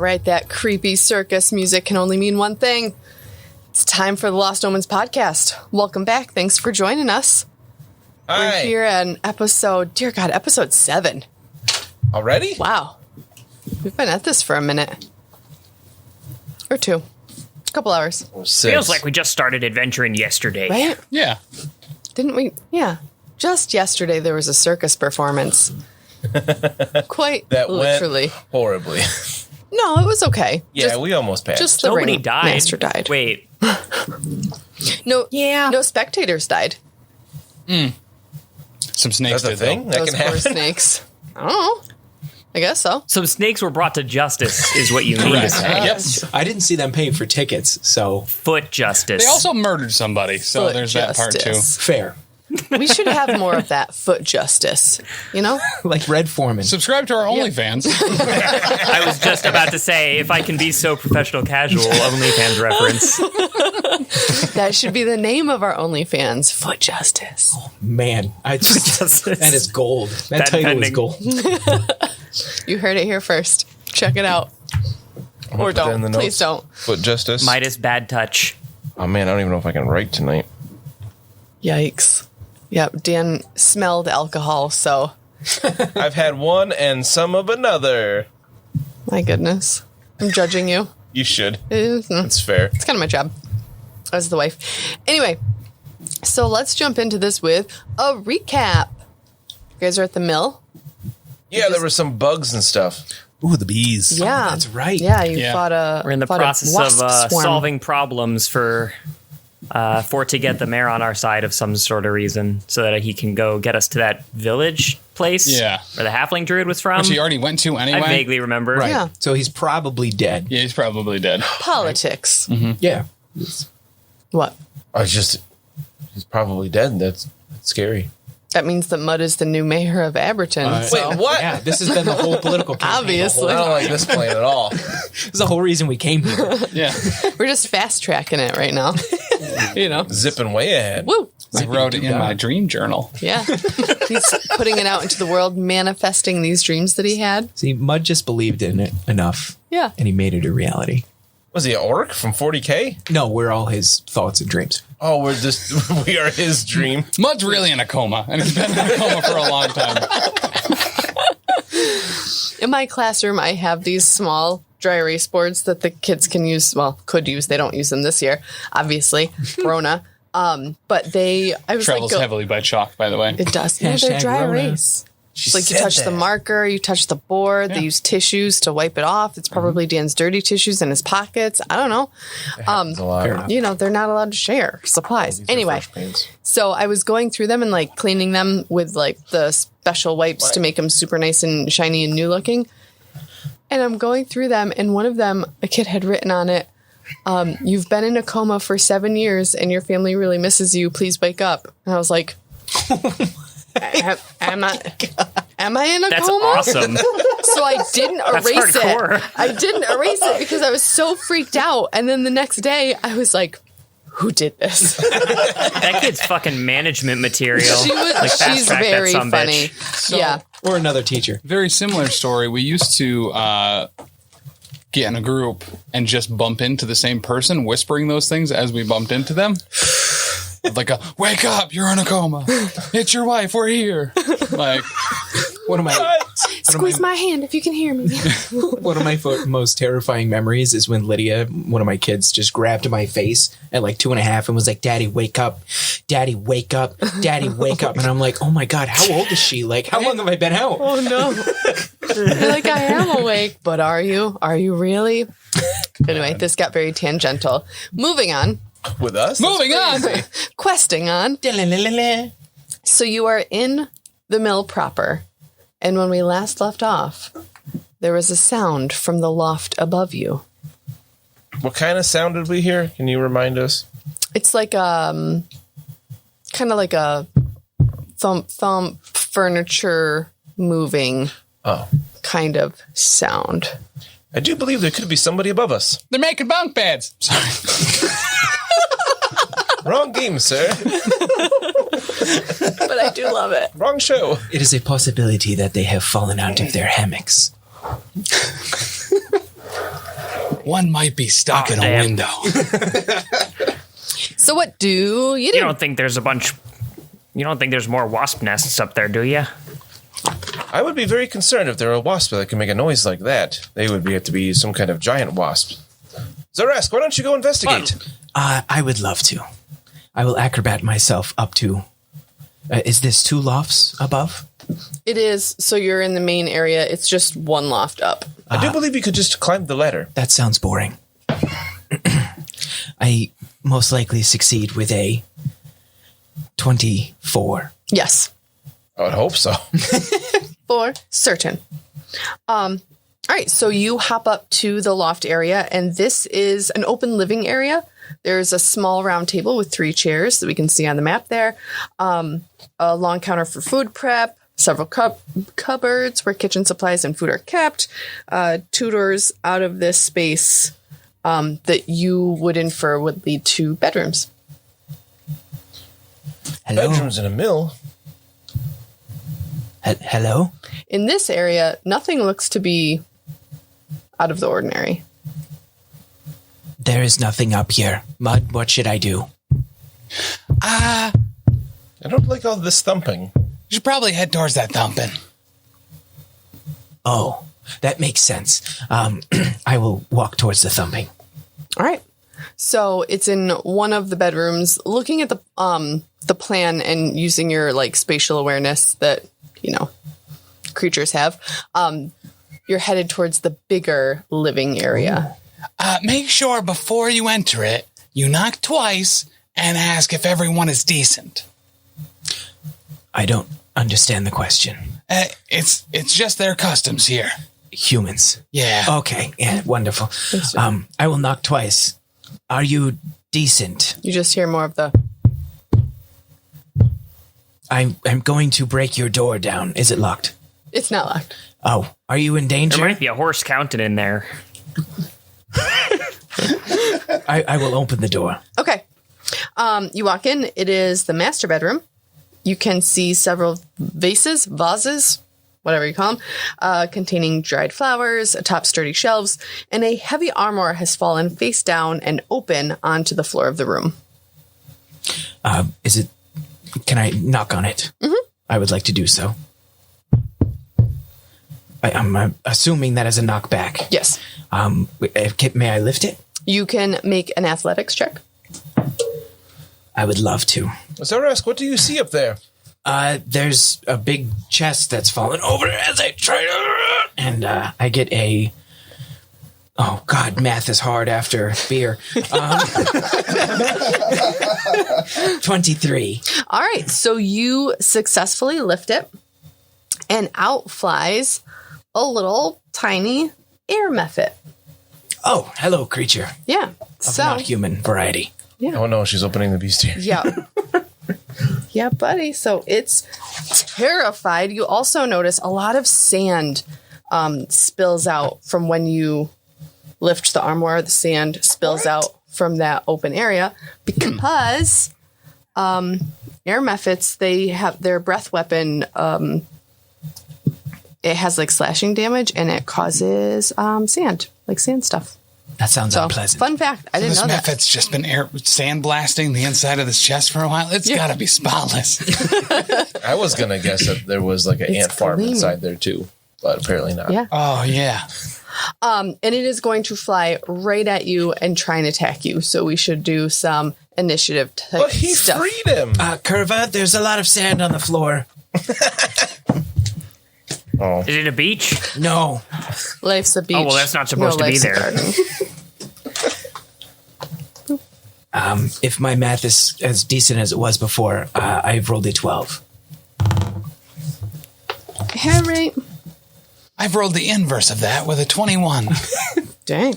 right. That creepy circus music can only mean one thing. It's time for the Lost Omens podcast. Welcome back. Thanks for joining us. Hi. We're here on episode 7. Already? Wow. We've been at this for a minute. Or 2. A couple hours. 6. Feels like we just started adventuring yesterday. Right? Yeah. Didn't we? Yeah. Just yesterday there was a circus performance. Quite that literally. went horribly. No, it was okay. Yeah, we almost passed. Just the Nobody ring died. master died. Wait. No spectators died. Some snakes That's a did, thing? though. That Those can poor happen? snakes. I don't know. I guess so. Some snakes were brought to justice, is what you mean to Correct. say. Yep. I didn't see them paying for tickets, so Foot justice. They also murdered somebody, so Foot there's that part, too. justice. fair. We should have more of that foot justice. You know? Like Red Foreman. Subscribe to our OnlyFans. I was just about to say, if I can be so professional casual, OnlyFans reference. That should be the name of our OnlyFans. Foot justice. Man, Justice. that is gold. That Patent title is pending. gold. You heard it here first. Check it out. Or Put that in don't. the Please notes. don't. Foot justice. Midas bad touch. Oh man, I don't even know if I can write tonight. Yikes. Yep, Dan smelled alcohol, so I've had one and some of another. my goodness. I'm judging you. You should. It's It's fair. kind of my job as the wife. Anyway, so let's jump into this with a recap. You guys are at the mill. Yeah, there were some bugs and stuff. Ooh, the bees. Yeah. Oh, that's right. Yeah, you Yeah. fought a We're in the fought a process wasp of swarm. solving problems for to get the mayor on our side of some sort of reason so that he can go get us to that village place Yeah. where the halfling druid was from. Which he already went to anyway. I vaguely remember. Right. Yeah. So he's probably dead. Yeah, he's probably dead. Politics. Yeah. What? He's probably dead. That's scary. That means that Mudd is the new mayor of Aberton. so. Wait, what? Yeah, this has been the whole political campaign. Obviously. I don't like this plan at all. This is the whole reason we came here. Yeah. We're just fast tracking it right now. You know. Zipping way ahead. Woo. I wrote it in my dream journal. Yeah. He's putting it out into the world, manifesting these dreams that he had. See, Mud just believed in it enough, Yeah. and he made it a reality. Was he an orc from 40K? No, we're all his thoughts and dreams. Oh, we are his dream. Mud's really in a coma, and he's been in a coma for a long time. In my classroom, I have these small dry erase boards that the kids can use. Well, could use. They don't use them this year, obviously. Rona. But I was Travels like, heavily by chalk, by the way. it does. No, they're Hashtag dry Rona. erase. She It's like you said touch the that. marker, you touch the board. They use tissues to wipe it off. It's probably Dan's dirty tissues in his pockets. I don't know. Happens a lot. fair enough. You know, they're not allowed to share supplies. These are Anyway, fresh paints. so I was going through them and like cleaning them with like the special wipes to make them super nice and shiny and new looking. And I'm going through them, and one of them, a kid had written on it, "You've been in a coma for 7 years, and your family really misses you. Please wake up." And I was like, "Am I in a That's coma?" awesome. So I didn't That's erase hardcore. it. I didn't erase it because I was so freaked out. And then the next day, I was like, "Who did this?" That kid's fucking management material. Fast She's track that very sumbitch. funny. Yeah. Or another teacher. Very similar story. We used to get in a group and just bump into the same person, whispering those things as we bumped into them. Like wake up, you're in a coma. It's your wife, we're here. Like, One of my Squeeze my hand if you can hear me. one of my most terrifying memories is when Lydia, one of my kids, just grabbed my face at like 2.5 and was like, "Daddy, wake up. Daddy, wake up. Daddy, wake up." And I'm like, "Oh my God, how old is she? Like, how long have I been out?" Oh no. You're like, I am awake, but are you? Are you really? Anyway, this got very tangential. Moving on. With us? moving on. Questing on. So you are in the mill proper. And when we last left off, there was a sound from the loft above you. What kind of sound did we hear? Can you remind us? It's like kind of like a thump furniture moving Oh. kind of sound. I do believe there could be somebody above us. They're making bunk beds. Sorry. Wrong game, sir. But I do love it. Wrong show. It is a possibility that they have fallen out of their hammocks. One might be stuck in a damn. window. So what do you do? You don't think there's more wasp nests up there, do you? I would be very concerned if there were a wasp that can make a noise like that. They would have to be some kind of giant wasp. Xa'Reske, why don't you go investigate? I would love to. I will acrobat myself up to... is this 2 lofts above? It is. So you're in the main area. It's just 1 loft up. I do believe you could just climb the ladder. That sounds boring. I most likely succeed with a 24. Yes. I would hope so. For certain. All right, so you hop up to the loft area, and this is an open living area. There's a small round table with 3 chairs that we can see on the map there. A long counter for food prep, several cupboards where kitchen supplies and food are kept. 2 doors out of this space that you would infer would lead to bedrooms. Hello? Bedrooms in a mill. Hello? In this area, nothing looks to be out of the ordinary. There is nothing up here. Mud, what should I do? I don't like all this thumping. You should probably head towards that thumping. Oh, that makes sense. I will walk towards the thumping. All right. So it's in one of the bedrooms. Looking at the plan and using your like spatial awareness that creatures have, you're headed towards the bigger living area. Make sure before you enter it, you knock twice and ask if everyone is decent. I don't understand the question. It's just their customs here. Humans. Yeah. Okay. Yeah. Wonderful. I will knock twice. Are you decent? You just hear more of the... I'm going to break your door down. Is it locked? It's not locked. Oh, are you in danger? There might be a horse counted in there. I will open the door. Okay. You walk in. It is the master bedroom. You can see several vases, whatever you call them, containing dried flowers, atop sturdy shelves, and a heavy armor has fallen face down and open onto the floor of the room. Can I knock on it? Mm-hmm. I would like to do so. I'm assuming that is a knockback. Yes. May I lift it? You can make an athletics check. I would love to. Xa'Reske, what do you see up there? There's a big chest that's fallen over as I try to... And I get a... Oh, God, math is hard after beer. 23. All right, so you successfully lift it, and out flies a little tiny air mephit. Oh, hello, creature. Yeah. Of not human variety. Yeah. Oh no, she's opening the bestiary. Yeah. Yeah, buddy. So it's terrified. You also notice a lot of sand spills out from when you lift the armoire. The sand spills out from that open area because air mephits, they have their breath weapon. It has like slashing damage and it causes sand, like sand stuff. That sounds So, unpleasant. fun fact. I didn't know that. This mephit's just been sandblasting the inside of this chest for a while. It's got to be spotless. I was going to guess that there was like an It's ant farm gleaming. inside there too, but apparently not. Yeah. Oh, yeah. And it is going to fly right at you and try and attack you. So we should do some initiative type But he stuff. freed him. Kurva, there's a lot of sand on the floor. Oh, Is it a beach? No. Life's a beach. Oh, well, that's not supposed to be life's a there. garden. If my math is as decent as it was before, I've rolled a 12. Harry. I've rolled the inverse of that with a 21. Dang.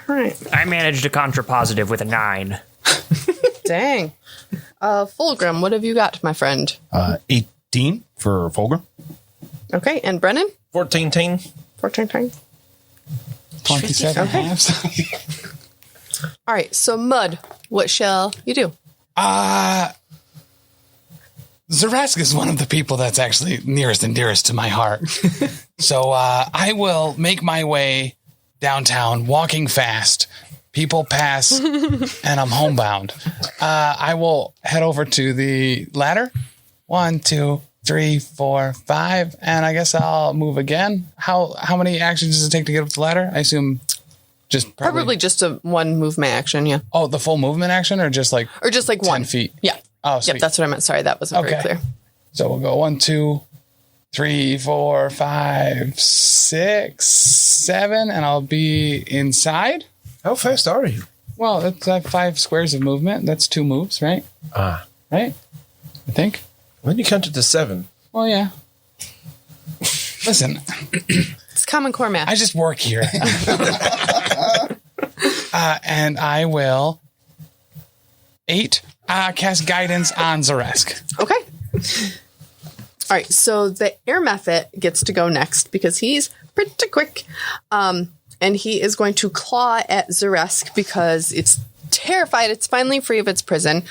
All right. I managed a contrapositive with a 9. Dang. Fulgrim, what have you got, my friend? 18 for Fulgrim. Okay, and Brennan? 14 teen. 14 times. 27 Okay. halves. All right, so Mud, what shall you do? Xa'Reske is one of the people that's actually nearest and dearest to my heart. So I will make my way downtown, walking fast. People pass, and I'm homebound. I will head over to the ladder. 1, 2, 3, 4, 5, and I guess I'll move again. How many actions does it take to get up the ladder? I assume just Probably just a one movement action, yeah. Oh, the full movement action, or just like 10 1 feet? Yeah. Oh, sweet. Yep, that's what I meant. Sorry, that wasn't very clear. So we'll go 1, 2, 3, 4, 5, 6, 7, and I'll be inside. How fast are you? Well, that's 5 squares of movement. That's 2 moves, right? Right? I think. When you counted to 7. Well, yeah. Listen, It's Common Core math. I just work here. And I will 8 cast guidance on Xa'Reske. Okay. All right, so the air method gets to go next because he's pretty quick. And he is going to claw at Xa'Reske because it's terrified. It's finally free of its prison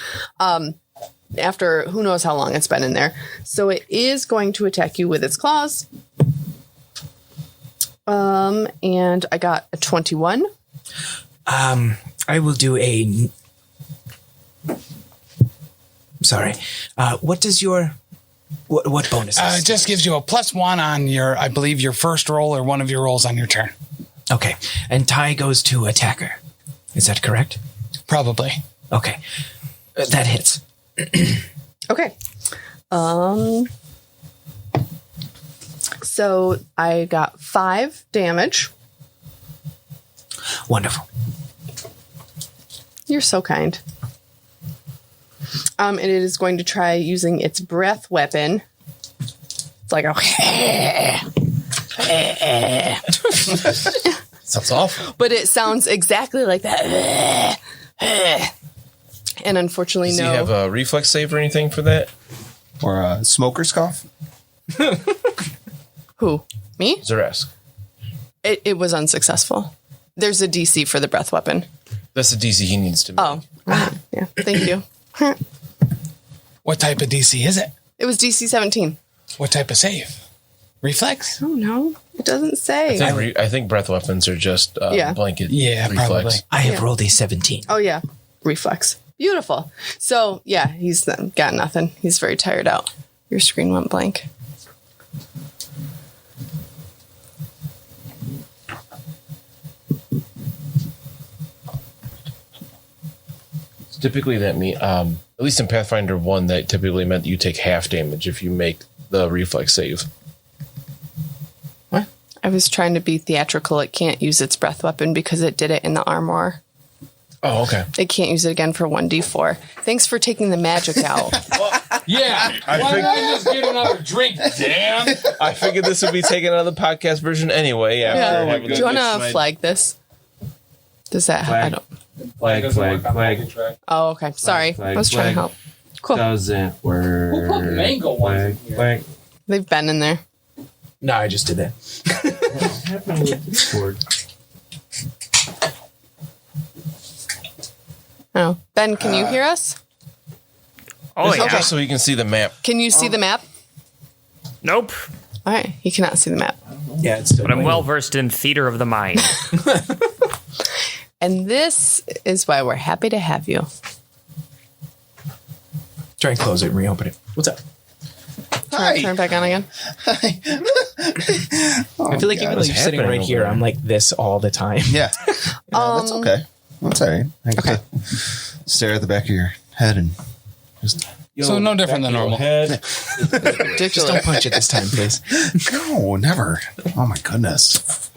after who knows how long it's been in there. So it is going to attack you with its claws. And I got a 21. I will do a... Sorry. What does your... What bonus? It just gives you a +1 on your, I believe, your first roll or one of your rolls on your turn. Okay. And tie goes to attacker. Is that correct? Probably. Okay. That hits. Okay. So I got 5 damage. Wonderful. You're so kind. And it is going to try using its breath weapon. It's like a... Sounds awful. But it sounds exactly like that. And unfortunately, Does no. he have a reflex save or anything for that? Or a smoker's cough? Who? Me? Xa'Reske. It was unsuccessful. There's a DC for the breath weapon. That's the DC he needs to make. Oh. Yeah. Thank you. What type of DC is it? It was DC 17. What type of save? Reflex? Oh, no. It doesn't say. I think breath weapons are just blanket reflex. Probably. I have rolled a 17. Oh, yeah. Reflex. Beautiful. So, yeah, he's got nothing. He's very tired out. Your screen went blank. Typically, that at least in Pathfinder 1, that typically meant you take half damage if you make the reflex save. What? I was trying to be theatrical. It can't use its breath weapon because it did it in the armor. Oh, okay. It can't use it again for 1d4. Thanks for taking the magic out. Yeah. Why don't I just get another drink, damn? I figured this would be taken out of the podcast version anyway. Yeah. Do you want to flag this? Does that help? I don't. Flag. Oh, okay. Sorry. I was trying to help. Cool. Doesn't work. Who put mango ones in here? They've been in there. No, I just did that. What's happening with Discord? Oh. Ben, can you hear us? Oh, yeah. Just so you can see the map. Can you see the map? Nope. All right. He cannot see the map. Yeah, it's still But I'm going. well versed in theater of the mind. And this is why we're happy to have you. Try and close it and reopen it. What's up? Turn it back on again. I feel like even though you're sitting right here, I'm like this all the time. Yeah. That's okay. That's all right. I get to stare at the back of your head and just... So no different than normal. Just don't punch it this time, please. No, never. Oh, my goodness.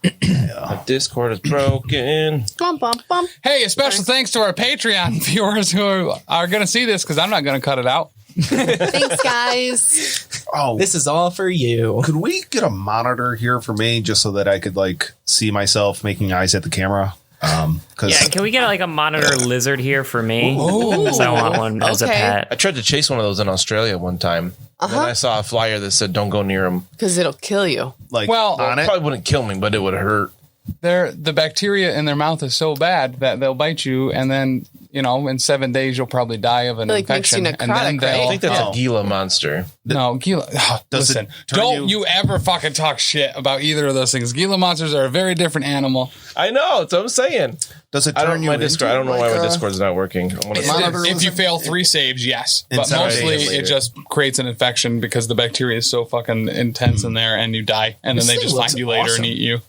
The Discord is broken. Bum, bum, bum. Hey, a special thanks to our Patreon viewers who are going to see this because I'm not going to cut it out. Thanks, guys. Oh, This is all for you. could we get a monitor here for me just so that I could, like, see myself making eyes at the camera? Cause Yeah, can we get like a monitor lizard here for me? Because I want one as a Okay. pet. I tried to chase one of those in Australia one time. And then I saw a flyer that said, don't go near them. Because it'll kill you. like, Well, on It it. probably wouldn't kill me, but it would hurt. The bacteria in their mouth is so bad that they'll bite you and then in 7 days you'll probably die of an Makes you infection. And necrotic, right? I think that's Oh. a Gila monster. No, Gila. Does it Listen, turn don't you ever fucking talk shit about either of those things. Gila monsters are a very different animal. I know. That's what I'm saying. Does it I turn don't. you My into, Discord. I don't know why like, my Discord's not working. I wanna see. If you fail 3 saves, yes. But Inside mostly days later. it just creates an infection because the bacteria is so fucking intense in there and you die. And then This they thing just looks find you later awesome. and eat you.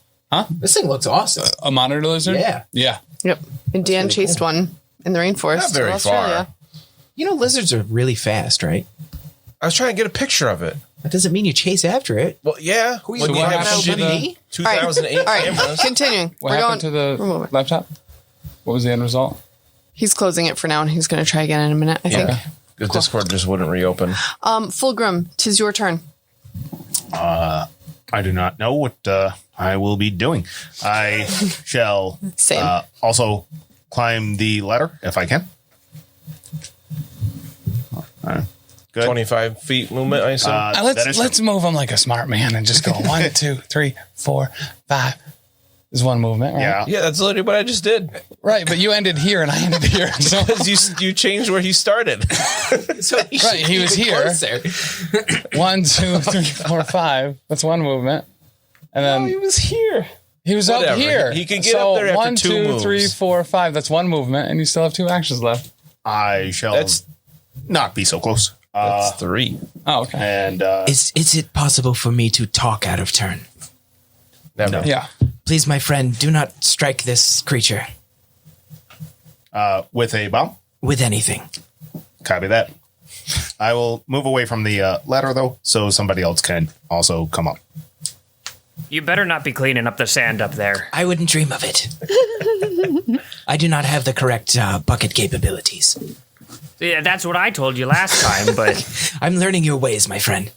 This thing looks awesome. A monitor lizard? Yeah. Yeah. Yep. And Dan chased one in the rainforest Not very of Australia. far. Lizards are really fast, right? I was trying to get a picture of it. That doesn't mean you chase after it. Well, yeah. Who When you you have happened to shitty the- 2008 All right, cameras. continuing. What We're happened going. to the laptop? What was the end result? He's closing it for now, and he's going to try again in a minute, I think. Yeah. The Discord just wouldn't reopen. Fulgrim, 'tis your turn. I do not know what I will be doing. I shall Same. also climb the ladder if I can. Good. 25 feet movement, I assume. That is Let's move him like a smart man and just go 1, 2, 3, 4, 5. Is one movement, right? Yeah. Yeah, that's literally what I just did. Right, but you ended here and I ended here. So, Because you changed where he started. So right, he was here. 1, 2, 3, 4, 5. That's one movement. And then He was here. he was Whatever. up here. He can get up there after 1, 2 2, moves. 3, 4, 5. That's one movement, and you still have 2 actions left. I shall That's not be so close. that's 3. Oh, okay. And Is it possible for me to talk out of turn? Never. Yeah. Please, my friend, do not strike this creature with a bomb. with anything. Copy that. I will move away from the ladder, though, so somebody else can also come up. You better not be cleaning up the sand up there. I wouldn't dream of it. I do not have the correct bucket capabilities. Yeah, that's what I told you last time, but I'm learning your ways, my friend.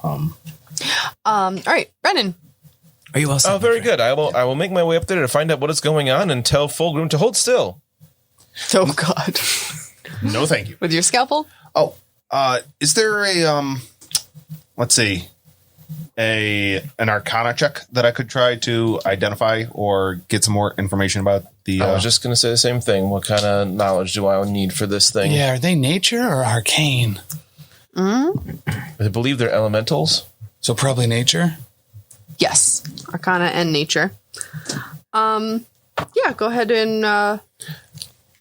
All right, Brennan. Are you all set? Oh, very good. I will make my way up there to find out what is going on and tell Fulgrim to hold still. Oh, God. No, thank you. With your scalpel? Oh, is there a let's see, An Arcana check that I could try to identify or get some more information about the. I was just going to say the same thing. What kind of knowledge do I need for this thing? Yeah, are they nature or arcane? I believe they're elementals. So probably nature. Yes. Arcana and nature. Yeah, go ahead and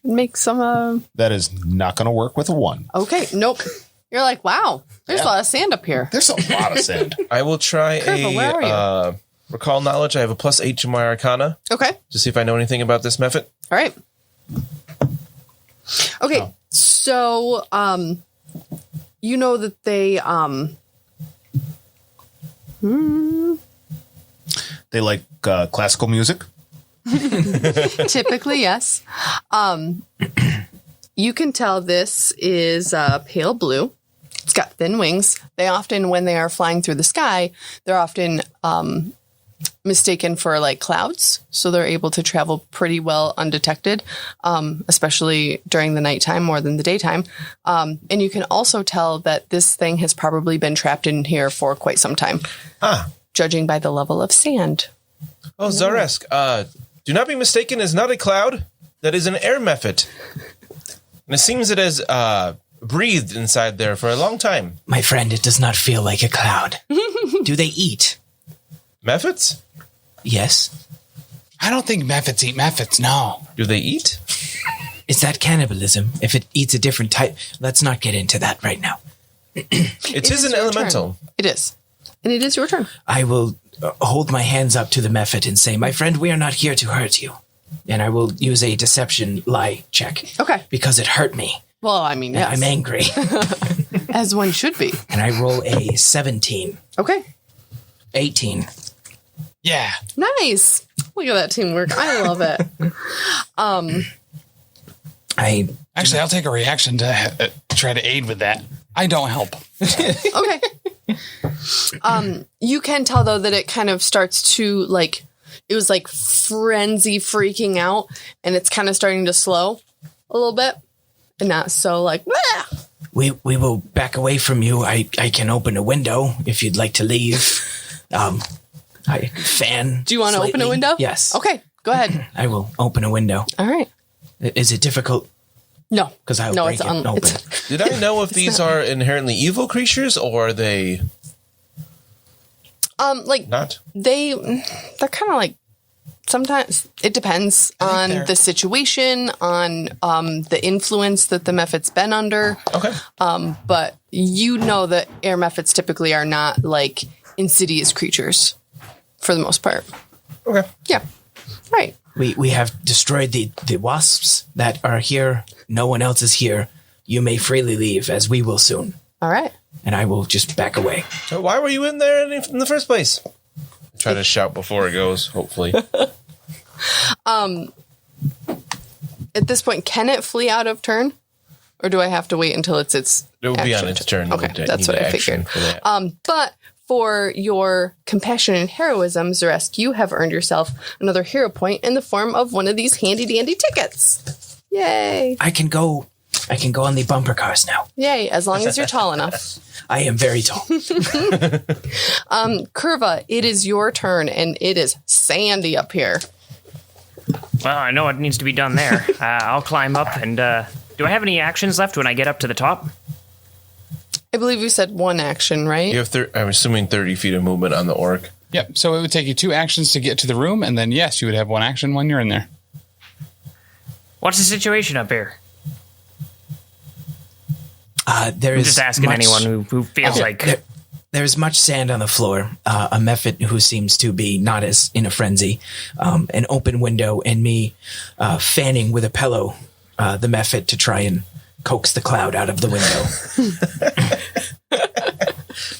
make some... That is not going to work with a 1. Okay, nope. You're like, wow, there's a lot of sand up here. There's a lot of sand. I will try Kurva, where are you? recall knowledge. I have a +8 to my Arcana Okay, to see if I know anything about this method. all right. Okay, so you know that they They like classical music. typically, yes. You can tell this is pale blue. It's got thin wings. They often, when they are flying through the sky, they're often mistaken for like clouds. So they're able to travel pretty well undetected, especially during the nighttime more than the daytime. And you can also tell that this thing has probably been trapped in here for quite some time, judging by the level of sand. Oh, Xa'Reske, do not be mistaken, is not a cloud. That is an air method. And it seems it has breathed inside there for a long time. My friend, it does not feel like a cloud. Do they eat? Methods? Yes. I don't think methods eat methods. No. Do they eat? Is that cannibalism? If it eats a different type, let's not get into that right now. It is an your elemental. turn. It is. And it is your turn. I will hold my hands up to the method and say, my friend, we are not here to hurt you. And I will use a deception lie check. Okay. Because it hurt me. Well, I mean, yes. I'm angry. As one should be. And I roll a 17. Okay. 18. Yeah. Nice. Look at that teamwork. I love it. Actually, I'll take a reaction to try to aid with that. I don't help. Okay. You can tell though that it kind of starts to like, it was like frenzy freaking out, and it's kind of starting to slow a little bit, and not so like. Wah! We will back away from you. I can open a window if you'd like to leave. Do you want to open a window? Yes. Okay, go ahead. I will open a window. All right. Is it difficult? No. Because I'll No, break it's it open. Did I know if these are inherently evil creatures or are they like not? they're kind of like, sometimes it depends on the situation, on the influence that the mephit's been under. Okay. But you know that air mephits typically are not like insidious creatures for the most part. Okay. Yeah. Right. We have destroyed the wasps that are here. No one else is here. You may freely leave, as we will soon. All right. And I will just back away. So why were you in there in the first place? Try to shout before it goes, hopefully. At this point, can it flee out of turn? Or do I have to wait until it's It will be on its turn. Okay, that's what I figured. For that. But for your compassion and heroism, Xa'Reske, you have earned yourself another hero point in the form of one of these handy-dandy tickets. Yay. I can go on the bumper cars now. Yay, as long as you're tall enough. I am very tall. Kurva, it is your turn, and it is sandy up here. Well, I know what needs to be done there. I'll climb up, and do I have any actions left when I get up to the top? I believe you said one action, right? You have I'm assuming 30 feet of movement on the orc. Yep. So it would take you 2 actions to get to the room, and then yes, you would have 1 action when you're in there. What's the situation up here? There I'm is just asking much- anyone who feels like... There's much sand on the floor, a mephit who seems to be not as in a frenzy, an open window, and me fanning with a pillow the mephit to try and coax the cloud out of the window.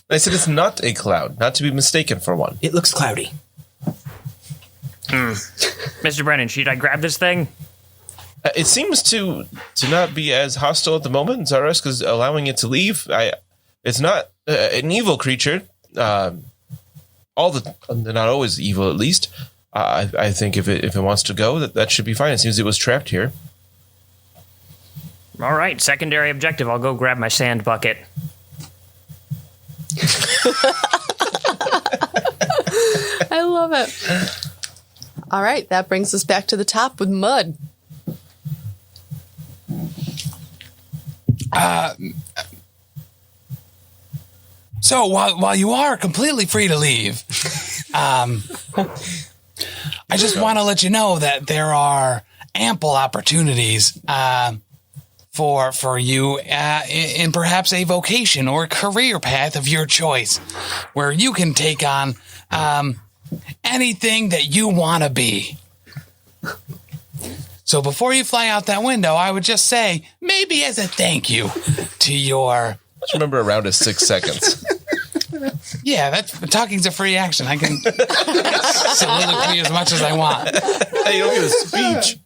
I said it's not a cloud, not to be mistaken for one. It looks cloudy. Mr. Brennan, should I grab this thing? It seems to not be as hostile at the moment. Xa'Reske is allowing it to leave. It's not an evil creature. They're not always evil, at least. I think if it wants to go, that should be fine. It seems it was trapped here. All right, secondary objective. I'll go grab my sand bucket. I love it. All right, that brings us back to the top with mud. So while you are completely free to leave, I just want to let you know that there are ample opportunities for you in perhaps a vocation or career path of your choice, where you can take on anything that you want to be. So before you fly out that window, I would just say, maybe as a thank you to your... Just remember around is 6 seconds. Yeah, talking's a free action. I can soliloquy as much as I want. Hey, you don't get a speech.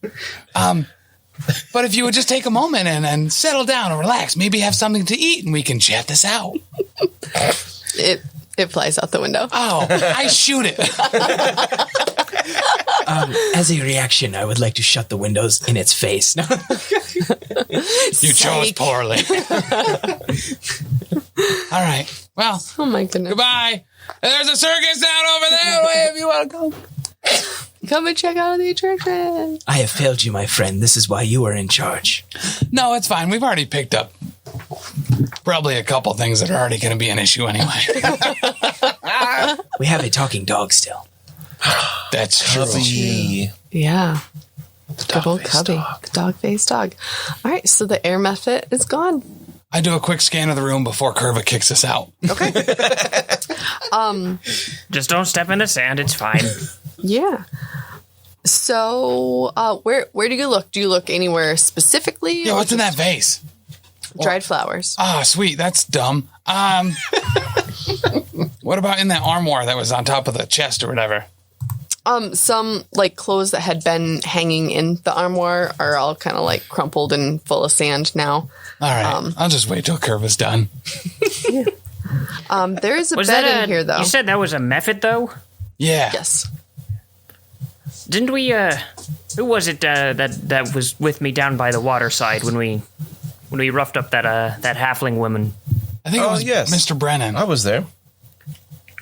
But if you would just take a moment and settle down and relax, maybe have something to eat and we can chat this out. It flies out the window. Oh, I shoot it. As a reaction, I would like to shut the windows in its face. You chose poorly. All right. Well, Oh my goodness. goodbye. There's a circus down over there. If you want to go. Come and check out the attraction. I have failed you, my friend. This is why you are in charge. No, it's fine. We've already picked up probably a couple things that are already going to be an issue anyway. We have a talking dog still. That's true. Yeah. Good old Cubby. The dog-faced dog. All right, so the air method is gone. I do a quick scan of the room before Kurva kicks us out. Okay. Just don't step in the sand. It's fine. Yeah. So, where do you look? Do you look anywhere specifically? Yeah, or what's in that just vase? dried flowers? Ah, sweet. That's dumb. What about in that armoire that was on top of the chest or whatever? Some like clothes that had been hanging in the armoire are all kind of like crumpled and full of sand now. All right. I'll just wait till Kurva's done. There is a Was bed that in here, though. You said that was a method, though? Yeah. Yes. Didn't we, who was it that was with me down by the water side when we roughed up that halfling woman? I think it was yes. Mr. Brennan. I was there.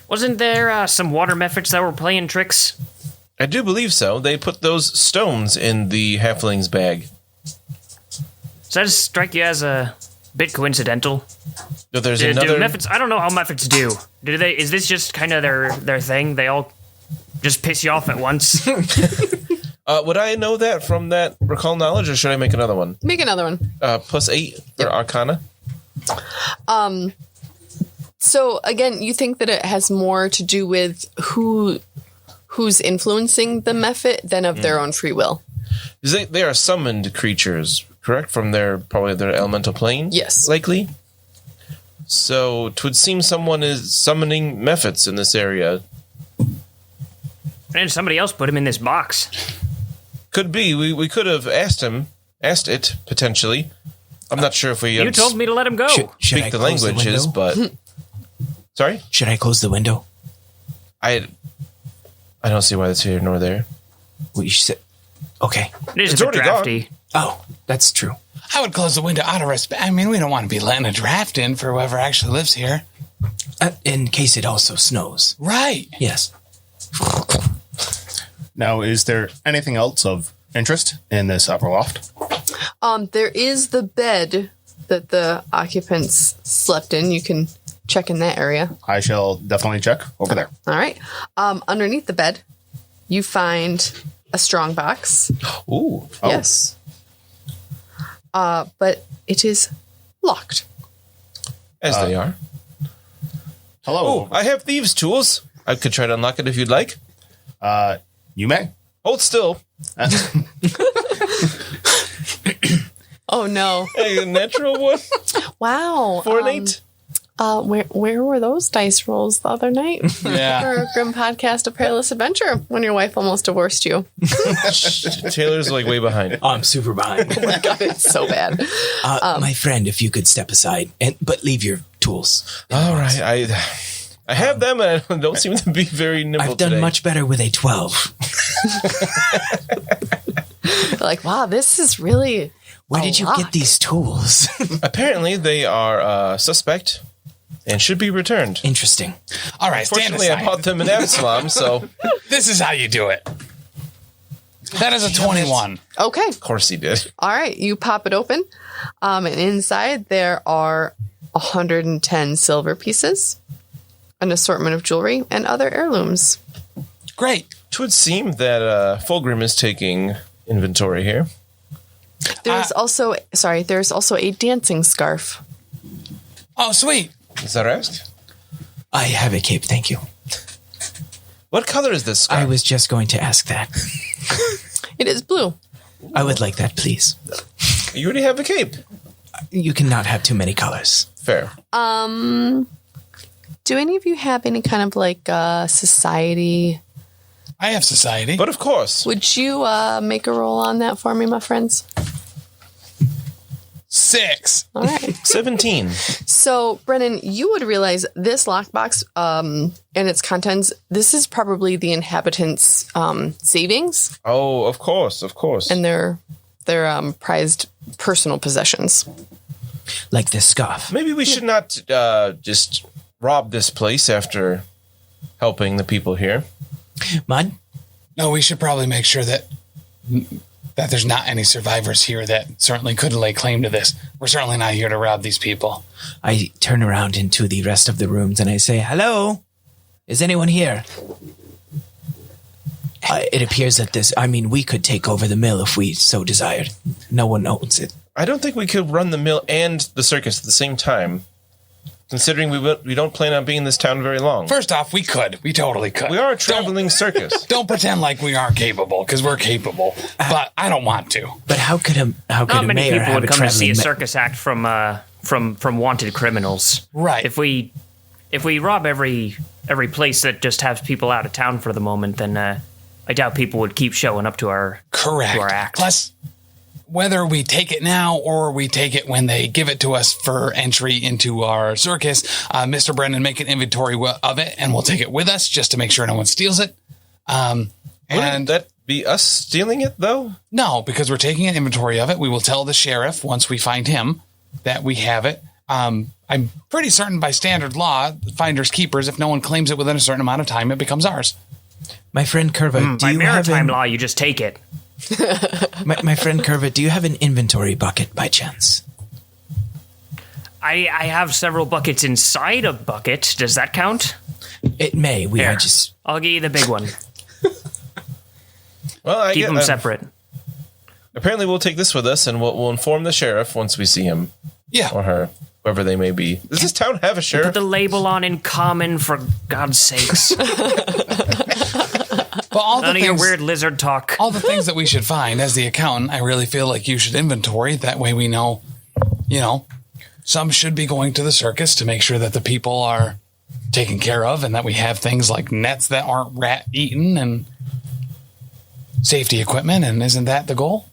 Wasn't there some water methods that were playing tricks? I do believe so. They put those stones in the halfling's bag. that strike you as a bit coincidental? So there's Do another. methods? I don't know how methods do. Do they? Is this just kind of their thing? They all just piss you off at once. Would I know that from that recall knowledge, or should I make another one? Make another one. +8 for Arcana. So again, you think that it has more to do with who's influencing the method than of their own free will. They are summoned creatures, correct? From probably their elemental plane? Yes. Likely. So it would seem someone is summoning methods in this area. And somebody else put him in this box. Could be. We could have asked it, potentially. I'm not sure if we You told me to let him go. Should I speak the close languages, window? but... Sorry? Should I close the window? I don't see why that's here nor there. We should. Okay. It is It's a bit already gone. drafty. Oh, that's true. I would close the window out of respect. I mean, we don't want to be letting a draft in for whoever actually lives here. In case it also snows. Right. Yes. Now, is there anything else of interest in this upper loft? There is the bed that the occupants slept in. You can check in that area. I shall definitely check over there. All right. Underneath the bed, you find a strong box. Ooh. Yes. But it is locked. As they are. Hello. Oh, I have thieves' tools. I could try to unlock it if you'd like. You may. Hold still. Oh no! A natural one. Wow. 4 and 8. Where were those dice rolls the other night? Yeah. For Grim Podcast, A Perilous Adventure, when your wife almost divorced you. Taylor's like way behind. Oh, I'm super behind. Oh my god, it's so bad. My friend, if you could step aside but leave your tools. All right, I have them, and I don't seem to be very nimble. I've done today. much better with a 12. Like, wow, this is really. Where did you get these tools? Apparently, they are suspect and should be returned. Interesting. All right, stand Fortunately, I aside. bought them in Absalom, so This is how you do it. That is a 21. Okay. of course he did. All right. You pop it open. And inside there are 110 silver pieces, an assortment of jewelry, and other heirlooms. Great. It would seem that Fulgrim is taking inventory here. There's also a dancing scarf. Oh, sweet. Xa'Reske? I have a cape, thank you. What color is this scarf? I was just going to ask that. It is blue. I would like that, please. You already have a cape. You cannot have too many colors. Fair. Do any of you have any kind of like society? I have society. But of course. Would you make a roll on that for me, my friends? 6. All right. 17. So, Brennan, you would realize this lockbox and its contents, this is probably the inhabitants' savings Oh, of course. and their prized personal possessions. Like this scarf. Maybe we should not just rob this place after helping the people here. Mud? No, we should probably make sure that there's not any survivors here that certainly could lay claim to this. We're certainly not here to rob these people. I turn around into the rest of the rooms and I say, hello? Is anyone here? It appears that we could take over the mill if we so desired. No one owns it. I don't think we could run the mill and the circus at the same time, considering we don't plan on being in this town very long. First off, we could. We totally could. We are a traveling circus. Don't pretend like we aren't capable, because we're capable. But I don't want to. But how could a Not many mayor people have would a come to see traveling a circus act from wanted criminals. Right. If we rob every place that just has people out of town for the moment, then I doubt people would keep showing up to our Correct. to our act. Plus, whether we take it now or we take it when they give it to us for entry into our circus, Mr. Brennan make an inventory of it, and we'll take it with us just to make sure no one steals it. Wouldn't And that be us stealing it, though? no, because we're taking an inventory of it. We will tell the sheriff once we find him that we have it. I'm pretty certain by standard law, finders keepers, if no one claims it within a certain amount of time, it becomes ours. My friend Kurva, do By you have maritime law, you just take it. My friend Kurva, do you have an inventory bucket by chance? I have several buckets inside a bucket. Does that count? It may. We Here. are just... I'll give you the big one. Well, Keep them separate. Apparently, we'll take this with us, and we'll inform the sheriff once we see him Yeah. or her, whoever they may be. Does this town have a Put sheriff? the label on in common, for God's sakes. But all the None of your things, weird lizard talk. all the things that we should find as the accountant, I really feel like you should inventory. That way we know, some should be going to the circus to make sure that the people are taken care of and that we have things like nets that aren't rat eaten and safety equipment. And isn't that the goal?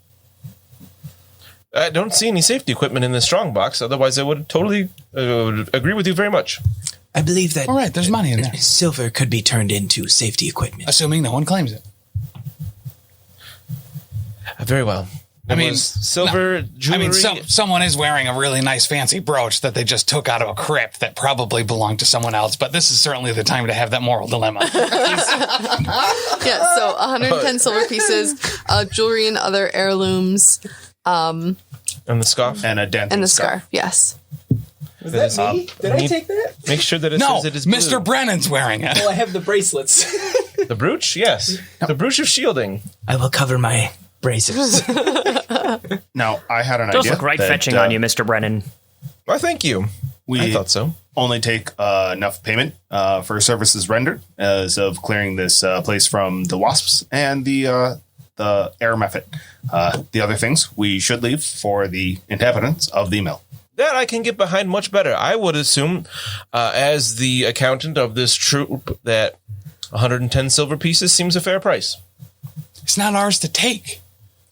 I don't see any safety equipment in the strong box. Otherwise, I would totally agree with you very much. I believe that All right, there's money in there. silver could be turned into safety equipment. Assuming no one claims it. Very well. I mean, silver jewelry. Someone is wearing a really nice fancy brooch that they just took out of a crypt that probably belonged to someone else, but this is certainly the time to have that moral dilemma. Yeah, so 110 silver pieces, jewelry and other heirlooms, and the scarf. And a dent. and the scarf. Yes. Is that me? Did I take that? Make sure that it No, says it is blue. Mr. Brennan's wearing it. Well, I have the bracelets. The brooch? Yes. The brooch of shielding. I will cover my braces. Now, I had an Does idea. look right that, fetching on you, Mr. Brennan. Well, thank you. We I thought so. only take enough payment for services rendered as of clearing this place from the wasps and the air method. The other things we should leave for the inhabitants of the mill. That I can get behind much better. I would assume, as the accountant of this troop, that 110 silver pieces seems a fair price. It's not ours to take.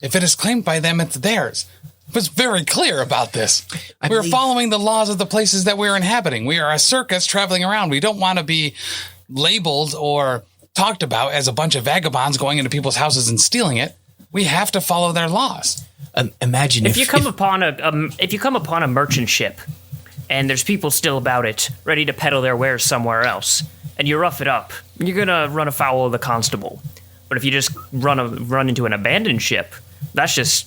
If it is claimed by them, it's theirs. It was very clear about this. We're believe- following the laws of the places that we're inhabiting. We are a circus traveling around. We don't want to be labeled or talked about as a bunch of vagabonds going into people's houses and stealing it. We have to follow their laws. Imagine If you come upon a merchant ship, and there's people still about it, ready to peddle their wares somewhere else, and you rough it up, you're gonna run afoul of the constable. But if you just run into an abandoned ship, that's just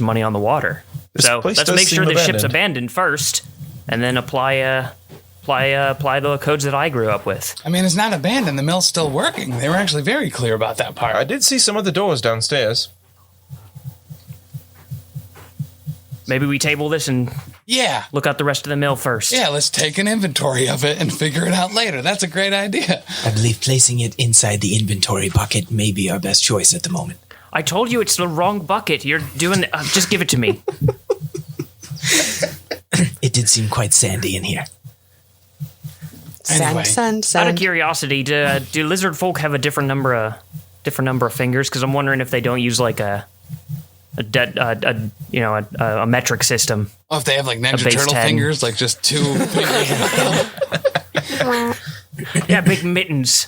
money on the water. This So place let's does make sure seem the ship's abandoned. abandoned first, and then apply the codes that I grew up with. I mean, it's not abandoned. The mill's still working. They were actually very clear about that part. I did see some of the doors downstairs. Maybe we table this and Yeah. look out the rest of the mill first. Yeah, let's take an inventory of it and figure it out later. That's a great idea. I believe placing it inside the inventory bucket may be our best choice at the moment. I told you it's the wrong bucket. You're doing. Just give it to me. It did seem quite sandy in here. Anyway. Sand. Out of curiosity, do lizard folk have a different number of fingers? Because I'm wondering if they don't use like a metric system. Oh, if they have like Ninja base Turtle 10. fingers, like just 2 fingers. Yeah, big mittens.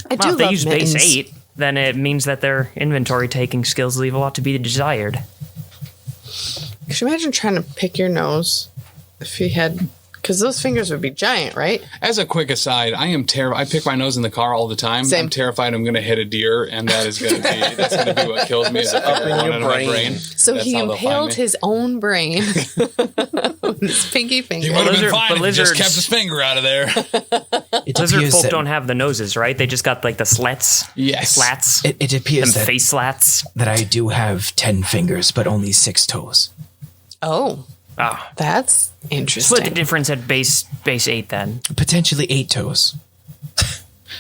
I do Well, if they love use mittens. base 8, then it means that their inventory taking skills leave a lot to be desired. Could you imagine trying to pick your nose if you had... Because those fingers would be giant, right? As a quick aside, I am terrified. I pick my nose in the car all the time. Same. I'm terrified I'm going to hit a deer, and that's going to be what kills me. Is a finger going into my brain. So That's he how they'll find impaled me. his own brain with his pinky finger. He would have been Lizard- fine but if he just lizards- kept his finger out of there. It Lizard appears folk that, don't have the noses, right? They just got like the slats. Yes. Slats. it appears Them that, face slats. that I do have 10 fingers, but only 6 toes. Oh, Ah. that's Split the interesting. difference at base 8 then. Potentially 8 toes.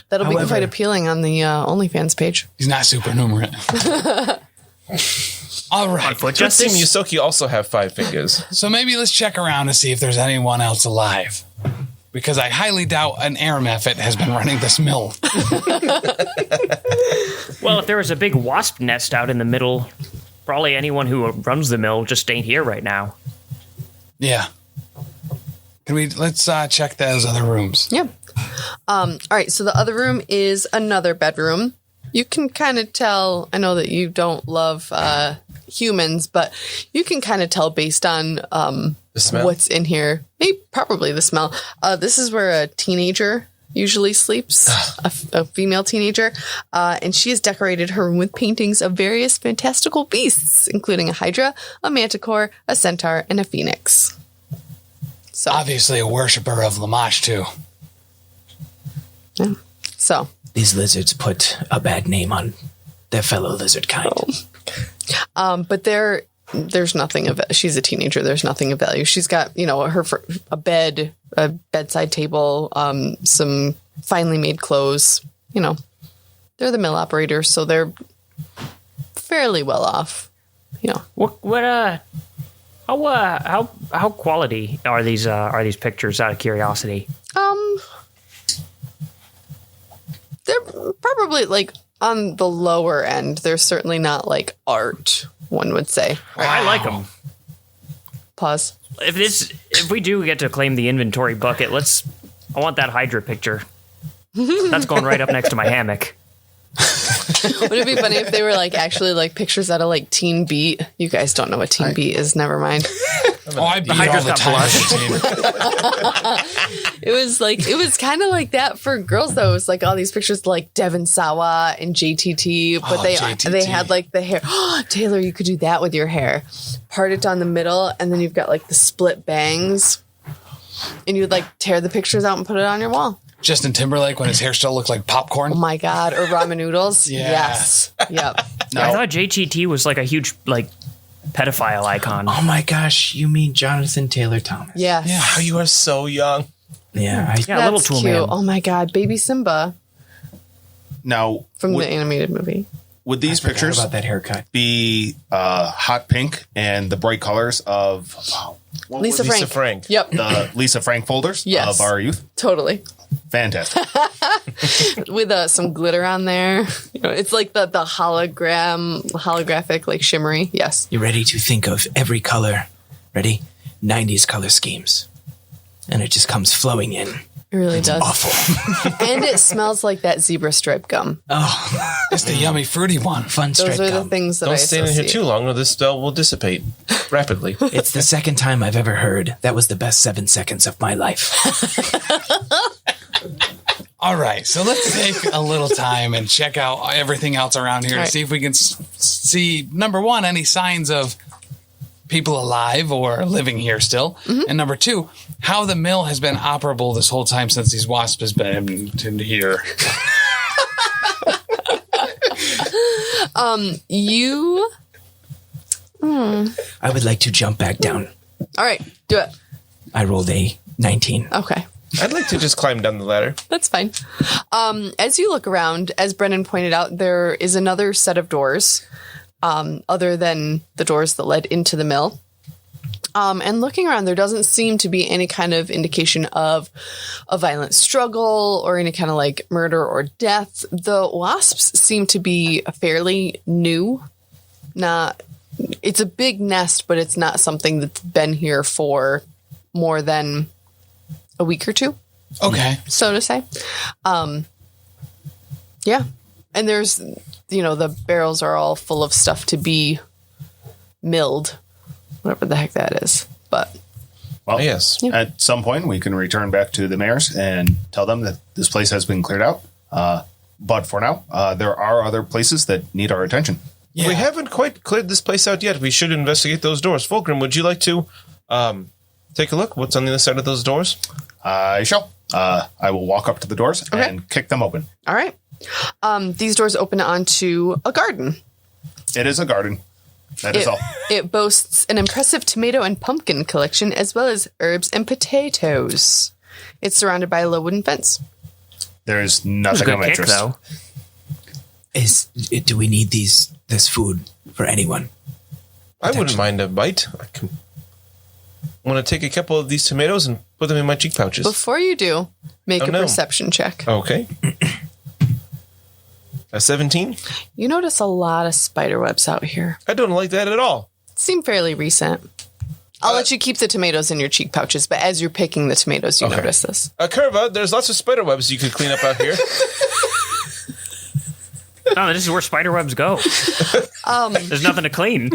That'll be However- quite appealing on the OnlyFans page. He's not supernumerate. All right. Foot Just seem justice? Yusoki also have 5 fingers. So maybe let's check around to see if there's anyone else alive. Because I highly doubt an air method has been running this mill. Well, if there was a big wasp nest out in the middle, probably anyone who runs the mill just ain't here right now. Yeah. Let's check those other rooms. Yeah. All right. So the other room is another bedroom. You can kind of tell. I know that you don't love humans, but you can kind of tell based on The smell? what's in here. Maybe probably the smell. This is where a teenager usually sleeps, a female teenager, and she has decorated her room with paintings of various fantastical beasts, including a hydra, a manticore, a centaur, and a phoenix. So, Obviously a worshiper of Lamash, too. yeah. So, These lizards put a bad name on their fellow lizard kind. but there's nothing of. She's a teenager. There's nothing of value. She's got a bed, a bedside table, some finely made clothes. They're the mill operators, so they're fairly well off. How quality are these pictures? Out of curiosity. They're probably like on the lower end. They're certainly not like art, one would say. I like them. Pause. If we do get to claim the inventory bucket, I want that Hydra picture. That's going right up next to my hammock. Would it be funny if they were like actually like pictures out of like Teen Beat? You guys don't know what Teen Beat is. Never mind. I beat all the time. It was kind of like that for girls though. It was like all these pictures like Devin Sawa and JTT, but they had like the hair. Taylor, you could do that with your hair. Part it down the middle, and then you've got like the split bangs, and you'd like tear the pictures out and put it on your wall. Justin Timberlake when his hair still looked like popcorn. Oh my God. Or ramen noodles. Yeah. Yes. Yep. I thought JTT was like a huge like pedophile icon. Oh my gosh, you mean Jonathan Taylor Thomas? Yes. Yeah. Oh, you are so young. Yeah. Yeah, a little That's tool cute. man. Oh my God. Baby Simba Now, from would, the animated movie. would these Forgot pictures about that haircut. be hot pink and the bright colors of what Lisa was it? Frank. Yep. The Lisa Frank folders Yes. of our youth? Totally. Fantastic. With some glitter on there. It's like the holographic, like shimmery. Yes. You're ready to think of every color. Ready? 90s color schemes. And it just comes flowing in. It really does. Awful. And it smells like that zebra stripe gum. Oh, It's the yummy fruity one. fun Those stripe are the gum. things that I Don't stay in here associate. too long, or this spell will dissipate rapidly. It's the second time I've ever heard that was the best 7 seconds of my life. All right, so let's take a little time and check out everything else around here All to right. see if we can see, number one, any signs of people alive or living here still, and number two, how the mill has been operable this whole time since these wasps has been in here. I would like to jump back down. All right. Do it. I rolled a 19. Okay. I'd like to just climb down the ladder. That's fine. As you look around, as Brennan pointed out, there is another set of doors other than the doors that led into the mill. And looking around, there doesn't seem to be any kind of indication of a violent struggle or any kind of like murder or death. The wasps seem to be fairly new. It's a big nest, but it's not something that's been here for more than a week or two. Okay. So to say. Yeah. And there's, the barrels are all full of stuff to be milled, whatever the heck that is. But Well, Yes. at some point, we can return back to the mayors and tell them that this place has been cleared out. But for now, there are other places that need our attention. Yeah. We haven't quite cleared this place out yet. We should investigate those doors. Fulgrim, would you like to take a look? What's on the other side of those doors? I shall. I will walk up to the doors and kick them open. all right. These doors open onto a garden. It is a garden. That is all. It boasts an impressive tomato and pumpkin collection, as well as herbs and potatoes. It's surrounded by a low wooden fence. There is That's a nothing good of kick, interest. though. Do we need this food for anyone? I wouldn't mind a bite. I want to take a couple of these tomatoes and put them in my cheek pouches. Before you do, make a no. perception check. Okay. A 17? You notice a lot of spider webs out here. I don't like that at all. Seem fairly recent. I'll let you keep the tomatoes in your cheek pouches, but as you're picking the tomatoes, you Okay. notice this. Kurva, there's lots of spider webs you could clean up out here. No, this is where spider webs go. There's nothing to clean.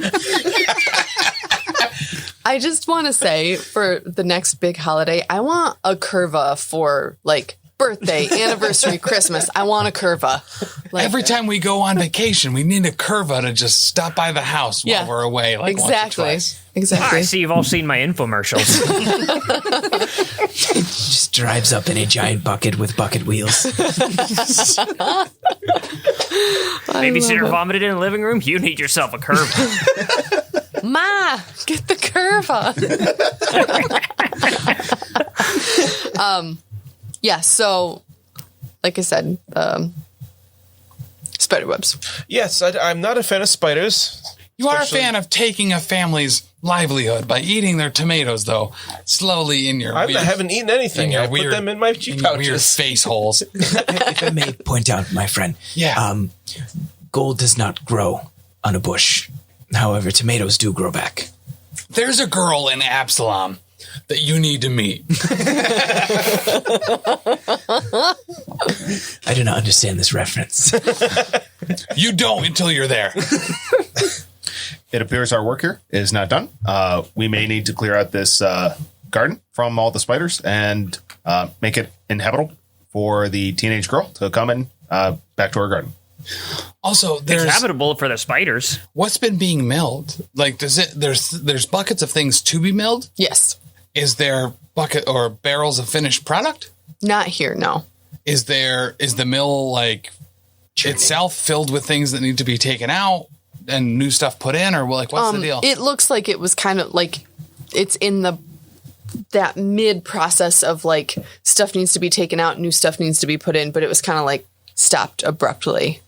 I just want to say, for the next big holiday, I want a Kurva for, like, birthday, anniversary, Christmas. I want a Kurva. Like, Every time we go on vacation, we need a Kurva to just stop by the house while we're away. Like once or exactly. twice. Exactly. I see you've all seen my infomercials. Just drives up in a giant bucket with bucket wheels. Babysitter vomited in the living room. You need yourself a Kurva. Ma, get the Kurva. Yeah, so like I said, spider webs. Yes, I'm not a fan of spiders. You are a Especially- fan of taking a family's livelihood by eating their tomatoes, though, slowly in your I weird, haven't eaten anything. your I put them in my cheek in your weird pouches. face holes. If I may point out, my friend, gold does not grow on a bush. However, tomatoes do grow back. There's a girl in Absalom that you need to meet. I do not understand this reference. You don't until you're there. It appears our work here is not done. We may need to clear out this garden from all the spiders and make it inhabitable for the teenage girl to come in back to our garden. Also, It's there's habitable for the spiders. what's been being milled. Like, there's buckets of things to be milled. Yes. Is there bucket or barrels of finished product? Not here, no. Is the mill like itself filled with things that need to be taken out and new stuff put in, or like what's the deal? It looks like it was kind of like it's in that mid process of like stuff needs to be taken out, new stuff needs to be put in, but it was kind of like stopped abruptly.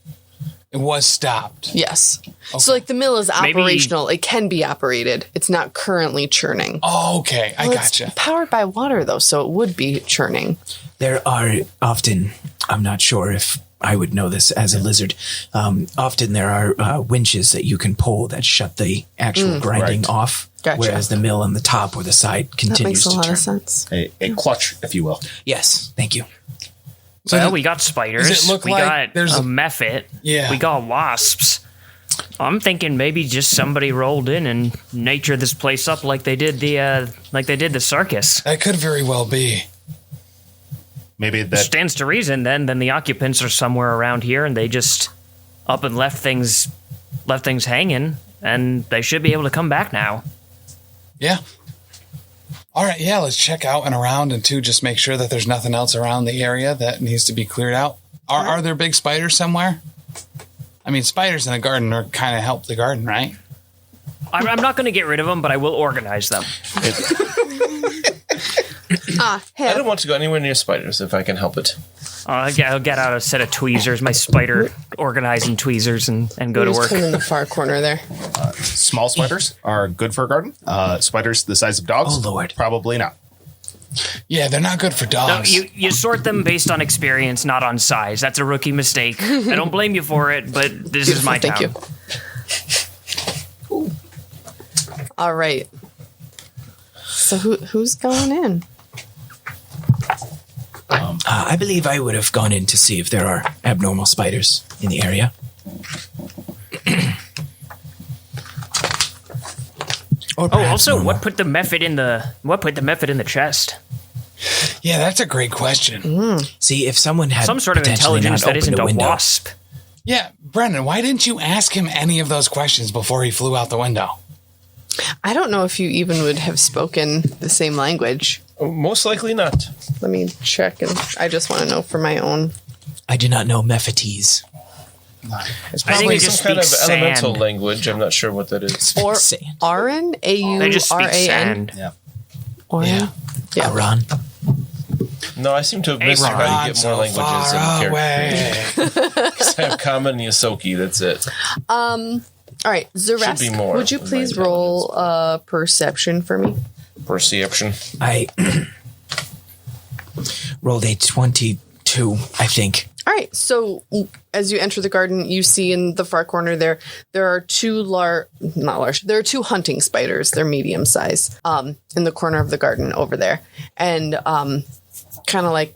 It was stopped. Yes. So like the mill is Maybe- operational. It can be operated. It's not currently churning. Oh, okay, I Well, gotcha. It's powered by water though, so it would be churning. There are often, I'm not sure if I would know this as a lizard, often there are winches that you can pull that shut the actual grinding right. off, Gotcha. whereas the mill on the top or the side That continues makes a to lot turn. of sense. A clutch, if you will. Yes, thank you. Well, we got spiders. does it look we like got there's a a- mephit. Yeah. We got wasps. I'm thinking maybe just somebody rolled in and natured this place up like they did the circus. That could very well be. Maybe that Stands to reason then the occupants are somewhere around here and they just up and left things hanging, and they should be able to come back now. Yeah. All right, yeah, let's check out and around, and two, just make sure that there's nothing else around the area that needs to be cleared out. Are there big spiders somewhere? I mean, spiders in a garden are kind of help the garden, right? I'm not going to get rid of them, but I will organize them. I don't want to go anywhere near spiders if I can help it. I'll get out a set of tweezers, my spider organizing tweezers, and go to Just work. put 'em in the far corner there. small spiders are good for a garden. Spiders the size of dogs, Oh, Lord. probably not. Yeah, they're not good for No, dogs. you sort them based on experience, not on size. That's a rookie mistake. I don't blame you for it, but this is my Thank town. you. All right. So who's going in? I believe I would have gone in to see if there are abnormal spiders in the area. Or Oh, perhaps also, normal. what put the mephit in the chest? Yeah, that's a great question. See, if someone had Some sort of potentially intelligence not that opened isn't a window, wasp. Yeah, Brennan, why didn't you ask him any of those questions before he flew out the window? I don't know if you even would have spoken the same language. Most likely not. Let me check, and I just want to know for my own. I do not know Mephitese. It's I think probably it just some kind of speaks elemental sand. language. I'm not sure what that is. Or Sand. Aran? They just speak A-U-R-A-N? sand. Yeah. Aran? Yeah. Aran. No, I seem to have missed how Ron, you get more so languages far in character. away. I have common Yosoki, that's it. All right, Xa'Reske, Should be more would you than please my roll perception for me? Perception. I rolled a 22, I think. All right, so as you enter the garden, you see in the far corner there are two there are two hunting spiders. They're medium size in the corner of the garden over there. And kind of like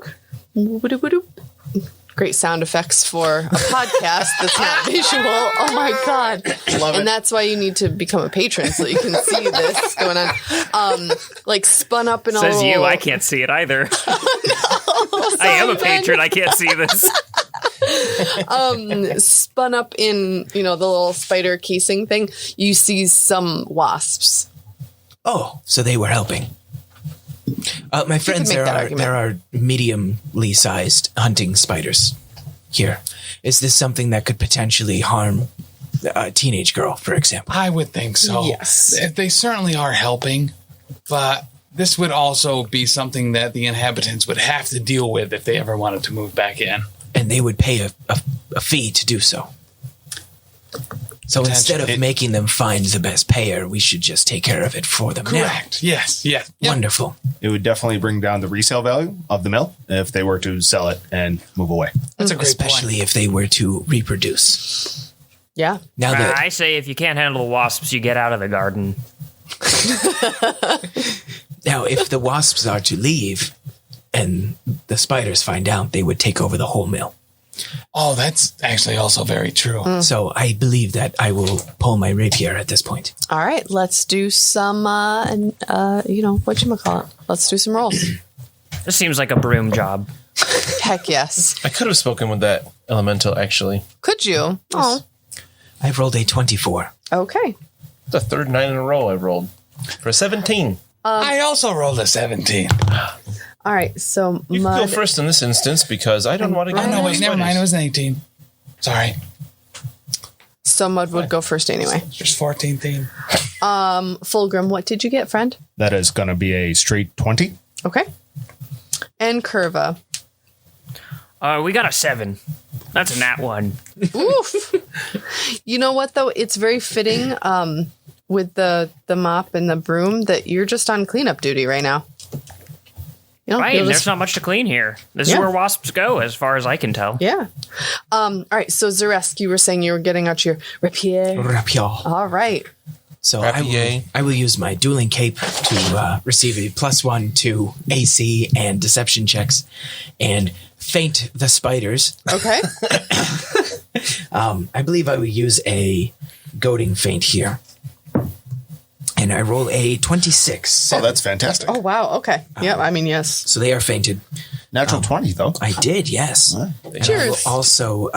Great sound effects for a podcast that's not visual. Oh my God. And that's why you need to become a patron so you can see this going on. Like spun up in a Says little... you, I can't see it either. I am a patron, I can't see this. Spun up in, the little spider casing thing. You see some wasps. Oh, so they were helping. My friends, make that argument. there are mediumly sized hunting spiders here. Is this something that could potentially harm a teenage girl, for example? I would think so. Yes. They certainly are helping, but this would also be something that the inhabitants would have to deal with if they ever wanted to move back in. And they would pay a fee to do so. So instead of making them find the best payer, we should just take care of it for them Correct. now. Yes. Yep. Wonderful. It would definitely bring down the resale value of the mill if they were to sell it and move away. That's a great Especially point. if they were to reproduce. Yeah. Now that I say if you can't handle the wasps, you get out of the garden. Now, if the wasps are to leave and the spiders find out, they would take over the whole mill. Oh, that's actually also very true. So I believe that I will pull my rapier at this point. All right. Let's do some, whatchamacallit. Let's do some rolls. This seems like a broom job. Heck yes. I could have spoken with that elemental, actually. Could you? Oh, I've rolled a 24. okay. It's the third 9 in a row I've rolled. For a 17. I also rolled a 17. All right. So You can Mud. go first in this instance because I don't want to get Oh, no, wait, spiders. never mind. It was an 18. Sorry. So Mud would go first anyway. Just 14 theme. Fulgrim, what did you get, friend? That is going to be a straight 20. Okay. And Kurva. We got a 7. That's a nat 1. Oof. You know what, though? It's very fitting with the mop and the broom that you're just on cleanup duty right now. Right, you'll and just- there's not much to clean here. This is Yeah. where wasps go, as far as I can tell. Yeah. All right. So Xa'Reske, you were saying you were getting out your rapier. Rapier. All right. So Rapier. I will use my dueling cape to receive a +1 to AC and deception checks and feint the spiders. Okay. I believe I will use a goading feint here. And I roll a 26. Oh, that's fantastic. Oh, wow. Okay. Yep. I mean, yes. So they are feinted. Natural 20, though. I did, yes. And I will Cheers. also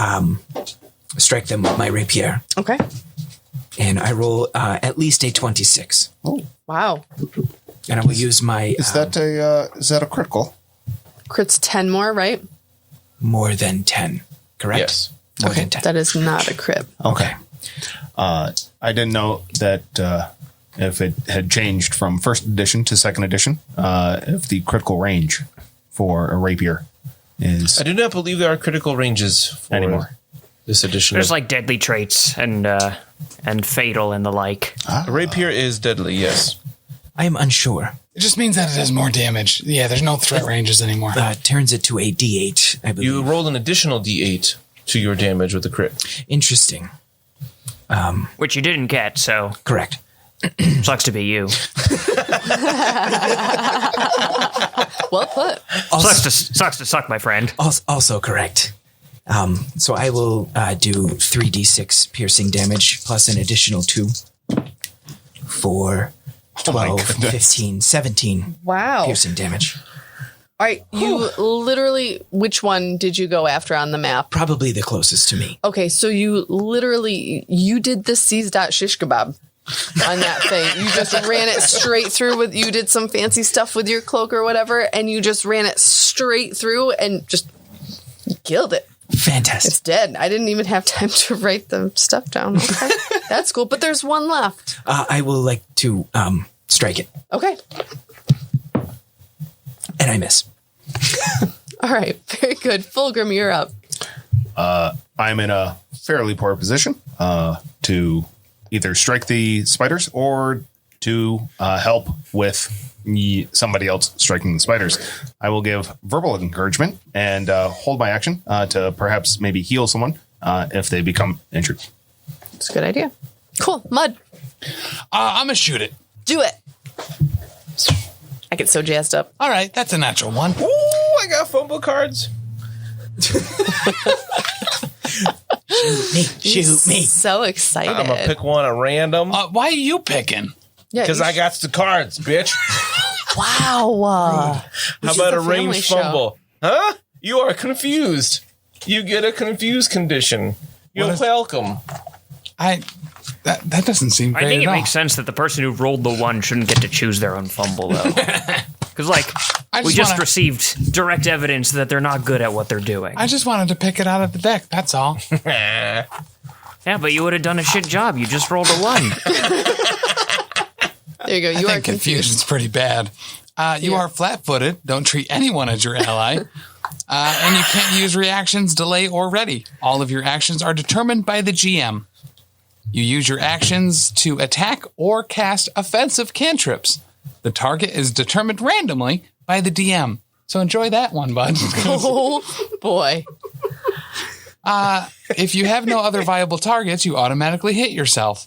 strike them with my rapier. Okay. And I roll at least a 26. Wow. And I will use my Is that a critical? Crit's 10 more, right? more than 10, correct? Yes. More than 10. That is not a crit. Okay. I didn't know that if it had changed from first edition to second edition, if the critical range for a rapier is I do not believe there are critical ranges for Anymore. this edition. There's of- like deadly traits and fatal and the like. a rapier is deadly, yes. I am unsure. It just means that it does more damage. Yeah, there's no threat ranges anymore. Turns it to a D8, I believe. You roll an additional d8 to your damage with the crit. Interesting. Which you didn't get, so Correct. sucks to be you. Well put. Sucks to suck, my friend. Also correct. So I will do 3d6 piercing damage plus an additional 2 for 12, goodness. 15, 17 Wow. piercing damage. All right. You literally, which one did you go after on the map? Probably the closest to me. Okay. So you did the C's shish kebab on that thing. You just ran it straight through you did some fancy stuff with your cloak or whatever, and you just ran it straight through and just killed it. Fantastic. It's dead. I didn't even have time to write the stuff down. Okay. That's cool. But there's one left. I will like to strike it. Okay. And I miss. All right. Very good. Fulgrim, you're up. I'm in a fairly poor position to either strike the spiders or to help with somebody else striking the spiders. I will give verbal encouragement and hold my action to perhaps maybe heal someone if they become injured. It's a good idea. Cool. Mud. I'm going to shoot it. Do it. I get so jazzed up. All right, that's a natural one. Ooh, I got fumble cards. Shoot me. So excited. I'm gonna pick one at random Why are you picking? Yeah, because I got the cards, bitch. Wow. How is about the a ranged family show. fumble? Huh? You are confused. You get a confused condition. You're welcome. That doesn't seem great I think at it all. makes sense that the person who rolled the 1 shouldn't get to choose their own fumble, though. Because, we just received direct evidence that they're not good at what they're doing. I just wanted to pick it out of the deck. That's all. Yeah, but you would have done a shit job. You just rolled a 1. There you go. You I are think confused. confusion's pretty bad. You are flat-footed. Don't treat anyone as your ally. And you can't use reactions, delay, or ready. All of your actions are determined by the GM. You use your actions to attack or cast offensive cantrips. The target is determined randomly by the DM. So enjoy that one, bud. Oh, boy. If you have no other viable targets, you automatically hit yourself.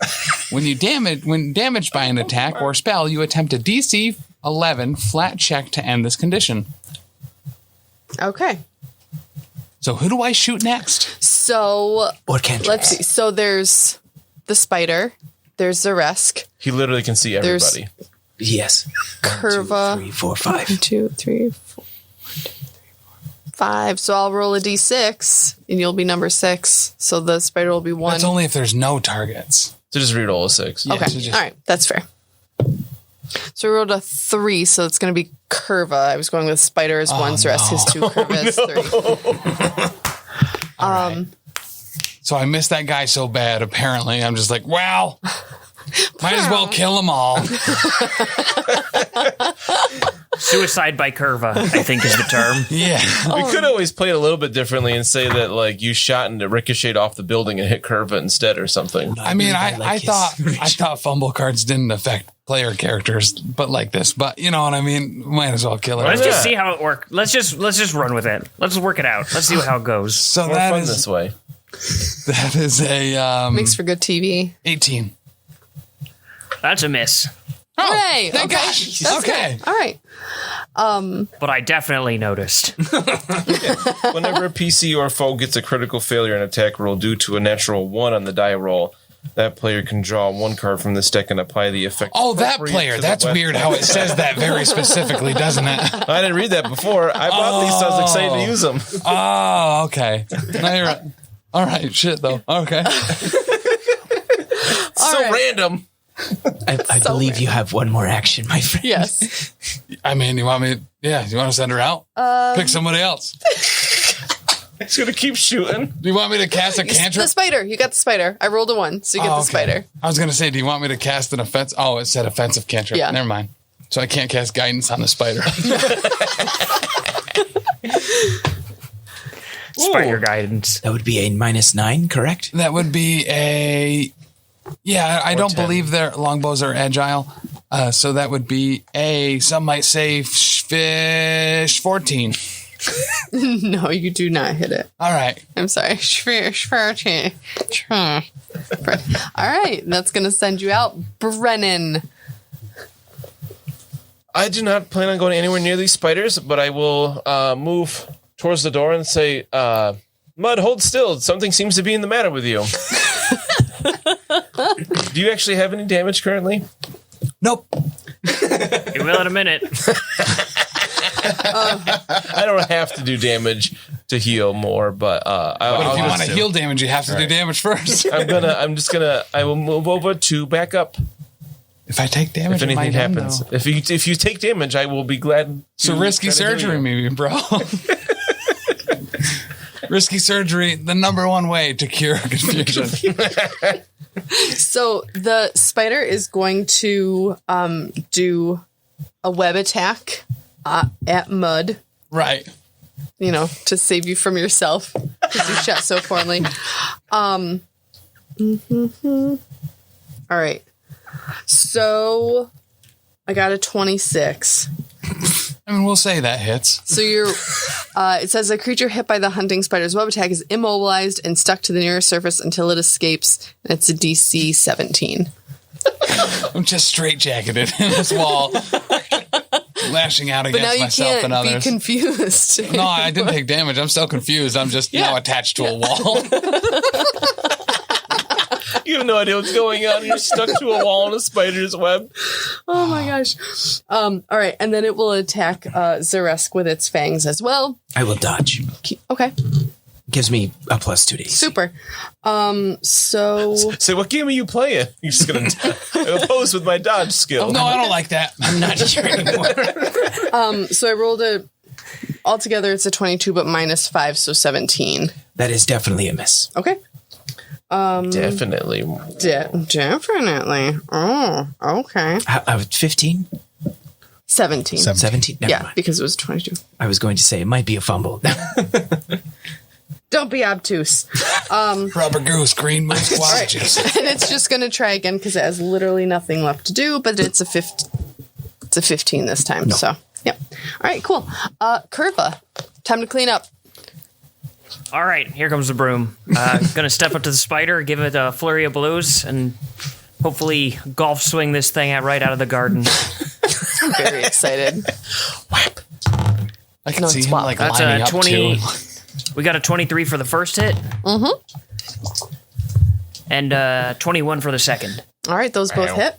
When damaged by an attack or spell, you attempt a DC 11 flat check to end this condition. Okay. So who do I shoot next? So Or cantrips. let's see. So there's the spider. There's Xa'Reske. He literally can see There's- everybody. Yes. Kurva. 1, 2, 3, 4, 5. 1, 2, 3, 4, 5. So I'll roll a d6, and you'll be number 6. So the spider will be 1. That's only if there's no targets. So just reroll a 6. Yeah, Okay. so just- All right. That's fair. So we rolled a 3, so it's going to be Kurva. I was going with spider as 1, Xa'Reske is 2, Kurva is 3. So I missed that guy so bad, apparently. I'm just like, wow. Might as well kill them all. Suicide by Kurva, I think is the term. Yeah. We could always play it a little bit differently and say that you shot and it ricocheted off the building and hit Kurva instead or something. I mean, I I like thought fumble cards didn't affect player characters, but like this. But you know what I mean? Might as well kill it. Let's just see how it works. Let's just run with it. Let's work it out. Let's see how it goes. So More that fun is this way. a Makes for good TV. 18. That's a miss. Oh, Hooray! thank Okay. gosh. That's Okay. good. All right. But I definitely noticed. Whenever a PC or foe gets a critical failure in an attack roll due to a natural 1 on the die roll, that player can draw 1 card from this deck and apply the effect. Oh, that appropriate player. to the That's weapon. weird how it says that very specifically, doesn't it? I didn't read that before. I bought these, so I was excited to use them. Oh, okay. No, you're right. All right. Shit, though. Okay. So right. random. I believe you have one more action, my friend. Yes. I mean, you want me? Yeah. You want to send her out? Pick somebody else. It's going to keep shooting. Do you want me to cast a The cantrip? spider. You got the spider. I rolled a 1, so you get Oh, the okay. spider. I was going to say, do you want me to cast an offense? Oh, it said offensive cantrip. Yeah. Never mind. So I can't cast guidance on the spider. Spider guidance. That would be a -9, correct? That would be a. Yeah, I don't 10. believe their longbows are agile. So that would be a, some might say, fish 14. No, you do not hit it. All right. I'm sorry. All right. That's going to send you out. Brennan. I do not plan on going anywhere near these spiders, but I will move towards the door and say, Mud, hold still. Something seems to be in the matter with you. Do you actually have any damage currently? Nope. You will in a minute. I don't have to do damage to heal more, but But if you want to heal damage, you have to do damage first. I will move over to back up. If I take damage, If anything it might end, happens, though. if you take damage, I will be glad. So risky surgery, maybe, bro. Risky surgery, the number one way to cure confusion. So the spider is going to do a web attack at Mud, Right. to save you from yourself because you shot so poorly. All right. So I got a 26. I mean, we'll say that hits. So it says a creature hit by the hunting spider's web attack is immobilized and stuck to the nearest surface until it escapes. And it's a DC 17. I'm just straitjacketed in this wall. lashing out But now against you myself and can't be others. confused. No, I didn't take damage. I'm still confused. I'm just now attached to a wall. You have no idea what's going on. You're stuck to a wall in a spider's web. Oh my gosh. All right, and then it will attack Xa'Reske with its fangs as well. I will dodge. Okay, Gives me a plus 2d. super. So So what game are you playing? You're just going to oppose with my dodge skill. No, I don't like that. I'm not here anymore. so I rolled it altogether. It's a 22, but minus 5, so 17. That is definitely a miss. Okay. Definitely. Definitely. Oh, okay. I was 15? 17. 17? Never Yeah, mind. because it was 22. I was going to say it might be a fumble. Don't be obtuse. Rubber goose, green moose, squashes. And it's just going to try again because it has literally nothing left to do, but it's a 15 this time. No. So, yep. All right, cool. Kurva, time to clean up. All right, here comes the broom. Gonna step up to the spider, give it a flurry of blows, and hopefully golf swing this thing right out of the garden. I'm very excited. I can No, see it's him wild. like That's lining a up 20. too. We got a 23 for the first hit. Mm-hmm. And 21 for the second. All right, those both hit.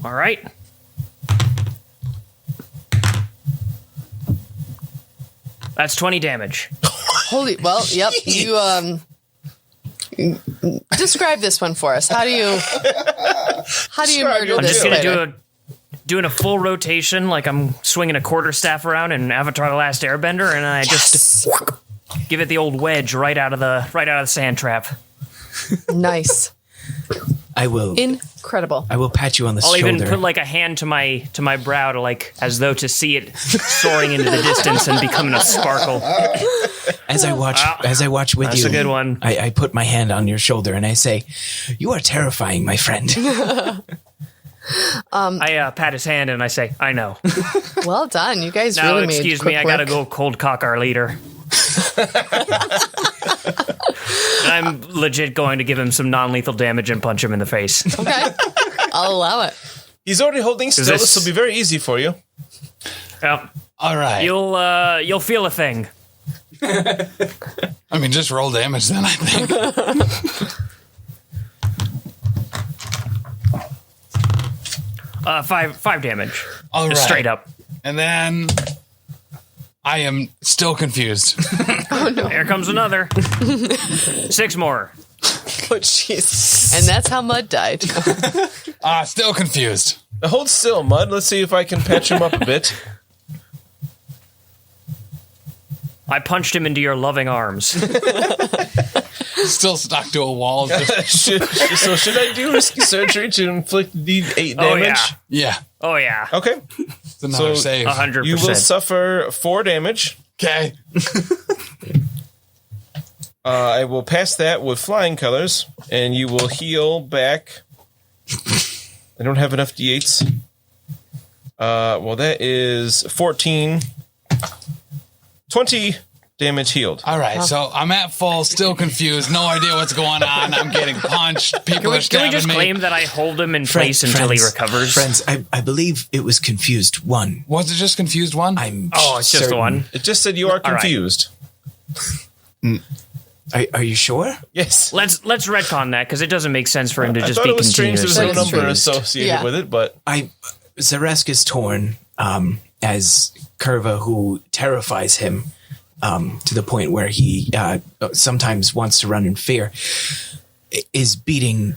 All right. That's 20 damage. Holy, well, yep. You describe this one for us. How do you murder I'm this just gonna spider? doing a full rotation, like I'm swinging a quarterstaff around in Avatar: The Last Airbender, and I just give it the old wedge right out of the sand trap. Nice, I will incredible. I will pat you on the I'll shoulder. even put like a hand to my brow to like as though to see it soaring into the distance and becoming a sparkle. as I watch with That's you. a good one. I put my hand on your shoulder and I say, "You are terrifying, my friend." I pat his hand and I say, "I know." Well done, you guys No, really made excuse quick me, I gotta work. go cold cock our leader. I'm legit going to give him some non-lethal damage and punch him in the face. Okay, I'll allow it. He's already holding still. this- This will be very easy for you. Well, All right. you'll feel a thing. I mean, just roll damage then, I think. 5 damage. All right. Just straight up. And then I am still confused. Here comes another. 6 more. Oh, jeez. And that's how Mud died. Still confused. Now hold still, Mud. Let's see if I can patch him up a bit. I punched him into your loving arms. Still stuck to a wall. should I do risky surgery to inflict D8 damage? Oh, yeah. Yeah. Oh, yeah. Okay. It's another So, save. 100%. You will suffer 4 damage. Okay. I will pass that with flying colors, and you will heal back. I don't have enough D8s. Well, that is 14. 20 damage healed. All right. So I'm at full, still confused. No idea what's going on. I'm getting punched. People are Can we stabbing just me. claim that I hold him in place until he recovers? Friends, I believe it was confused one. Was it just confused one? It's just the certain. one. It just said you are All right. confused. Are you sure? Yes. Let's retcon that because it doesn't make sense for him to I just thought be it was strange continuous. there's no Like number confused. associated Yeah. with it, but Xa'Reske is torn as Kurva, who terrifies him to the point where he sometimes wants to run in fear, is beating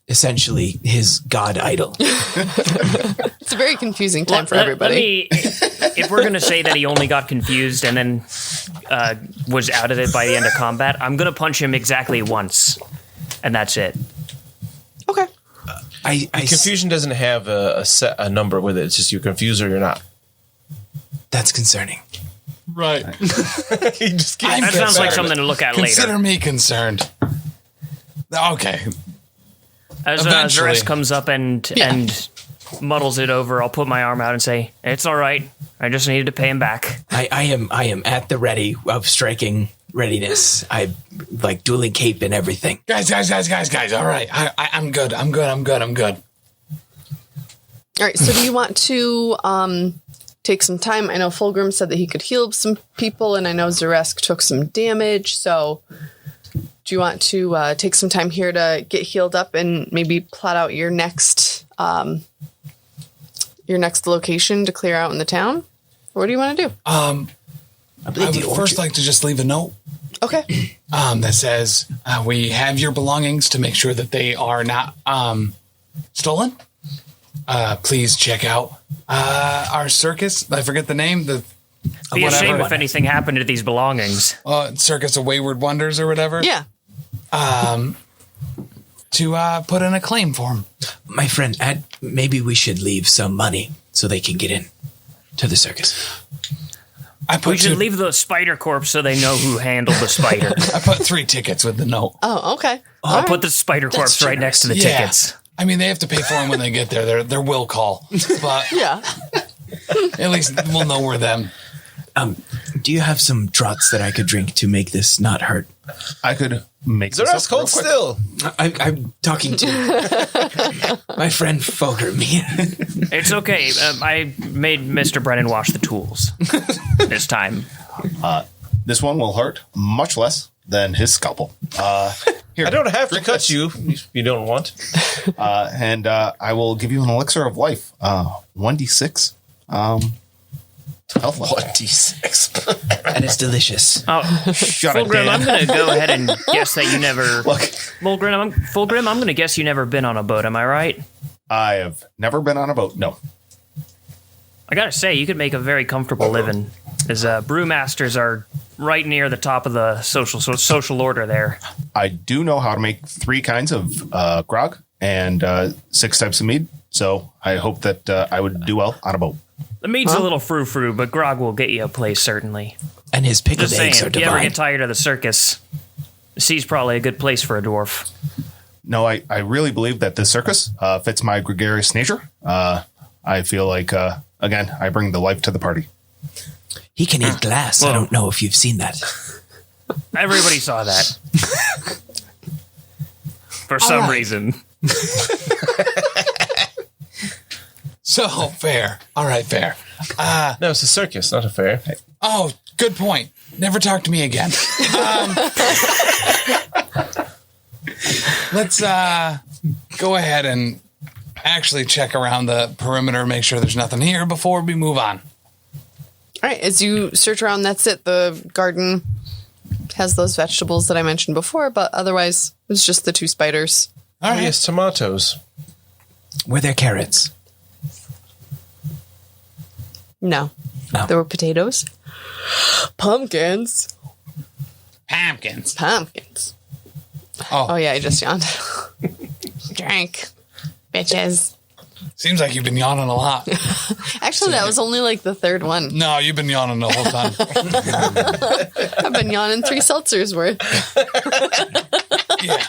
essentially his god idol. It's a very confusing time for everybody. If we're going to say that he only got confused and then was out of it by the end of combat, I'm going to punch him exactly once. And that's it. Okay. confusion doesn't have a number with it. It's just you're confused or you're not. That's concerning. Right. You just can't That get sounds like better. something to look at Consider later. me concerned. Okay. As Eventually. Xa'Reske comes up and muddles it over, I'll put my arm out and say, "It's all right. I just needed to pay him back." I am at the ready of striking readiness. I like dueling cape and everything. Guys. All right. I'm good. All right. So do you want to take some time? I know Fulgrim said that he could heal some people, and I know Xa'Reske took some damage. So do you want to take some time here to get healed up and maybe plot out your next location to clear out in the town? Or what do you want to do? I would first like to just leave a note. Okay. That says, we have your belongings to make sure that they are not stolen. Please check out our circus. I forget the name. Be a shame if anything happened to these belongings. Circus of Wayward Wonders or whatever. Yeah. To put in a claim form. My friend, maybe we should leave some money so they can get in to the circus. We should leave the spider corpse so they know who handled the spider. I put 3 tickets with the note. Oh, okay. I'll put the spider corpse right next to the tickets. I mean, they have to pay for them when they get there. They're will call. But Yeah. at least we'll know we're them. Do you have some draughts that I could drink to make this not hurt? I could make this Xa'Reske, up real hold quick. still. I'm talking to my friend Fulgrim. It's okay. I made Mr. Brennan wash the tools this time. This one will hurt much less than his scalpel. Here, I don't have to drink cut this. you if you don't want. And I will give you an elixir of life. 1d6. Health level. 1d6. And it's delicious. Oh, Shut it, Fulgrim, I'm Dan. going to go ahead and guess that you never... Look, Fulgrim, I'm going to guess you never been on a boat, am I right? I have never been on a boat. No. I got to say, you could make a very comfortable living, as brewmasters are right near the top of the social order there. I do know how to make 3 kinds of grog and 6 types of mead. So I hope that I would do well on a boat. The meat's a little frou-frou, but grog will get you a place, certainly. And his pickled Just saying, eggs are if you ever divine. get tired of the circus, the sea's probably a good place for a dwarf. No, I really believe that this circus fits my gregarious nature. I feel like, again, I bring the life to the party. He can eat glass. I don't know if you've seen that. Everybody saw that. For some reason. So, fair. All right, fair. No, it's a circus, not a fair. Oh, good point. Never talk to me again. Let's go ahead and actually check around the perimeter, make sure there's nothing here before we move on. All right. As you search around, that's it. The garden has those vegetables that I mentioned before, but otherwise it's just the 2 spiders. All right. Yes, tomatoes. Were there carrots? No. No. There were potatoes. Pumpkins. Pumpkins. Pumpkins. Oh, Yeah, I just yawned. Drink. Bitches. seems like you've been yawning a lot. Actually, that was only like the 3rd one. No, you've been yawning the whole time. I've been yawning 3 seltzers worth. Yeah.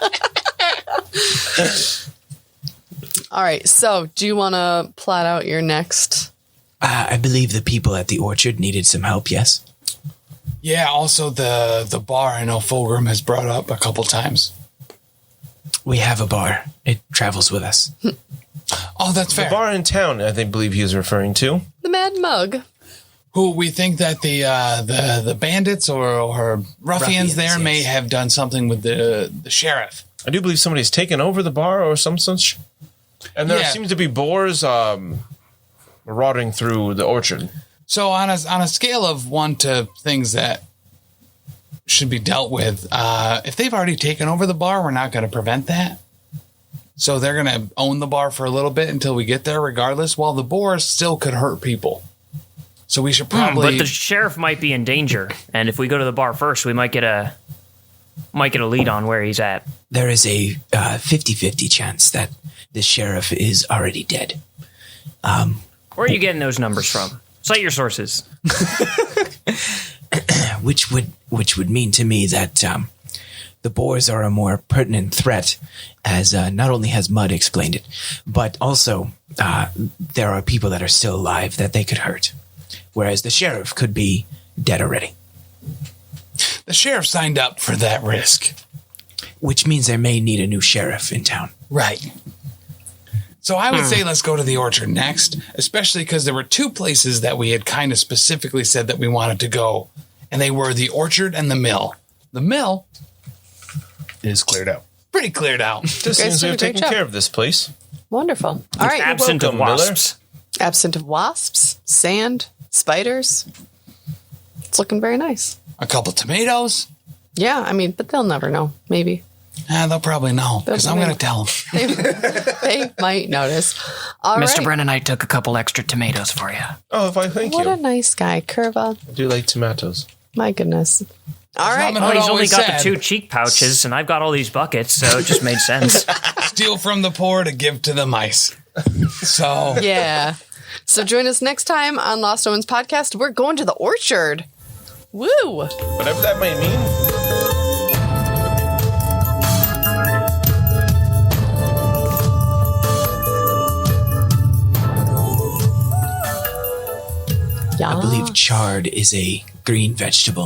All right. So, do you want to plot out your next? I believe the people at the orchard needed some help, yes? Yeah, also the bar I know Fulgrim has brought up a couple times. We have a bar. It travels with us. Oh, that's The fair. bar in town, I think, believe he is referring to. The Mad Mug. Who we think that the bandits or ruffians there Ruffians, may yes. have done something with the sheriff. I do believe somebody's taken over the bar or some such. And there Yeah. seems to be boars marauding through the orchard. So on a scale of 1 to things that should be dealt with, if they've already taken over the bar, we're not going to prevent that. So they're going to own the bar for a little bit until we get there, regardless. While the boars still could hurt people, so we should probably. But the sheriff might be in danger, and if we go to the bar first, we might get a lead on where he's at. There is a 50-50 chance that the sheriff is already dead. Where are you getting those numbers from? Cite your sources. Which would mean to me that the boars are a more pertinent threat, as not only has Mud explained it, but also there are people that are still alive that they could hurt, whereas the sheriff could be dead already. The sheriff signed up for that risk. Which means they may need a new sheriff in town. Right. So I would say let's go to the orchard next, especially because there were two places that we had kind of specifically said that we wanted to go, and they were the orchard and the mill. The mill is cleared out. Pretty cleared out. Just seems did a we've great taken job. care of this place. Wonderful. All right. Absent of welcome, Miller. wasps. Absent of wasps, sand, spiders. It's looking very nice. A couple tomatoes. Yeah, I mean, but they'll never know. Maybe. They'll probably know because I'm going to tell them. They might notice. All right. Mr. Brennan, I took a couple extra tomatoes for you. Oh, thank What you. a nice guy. Curva. I do like tomatoes. My goodness. All right. Ramen Well, Hood he's only always got said, the 2 cheek pouches, and I've got all these buckets, so it just made sense. steal from the poor to give to the mice. So Yeah. So join us next time on Lost Omens Podcast. We're going to the orchard. Woo. Whatever that might mean. I believe chard is a green vegetable.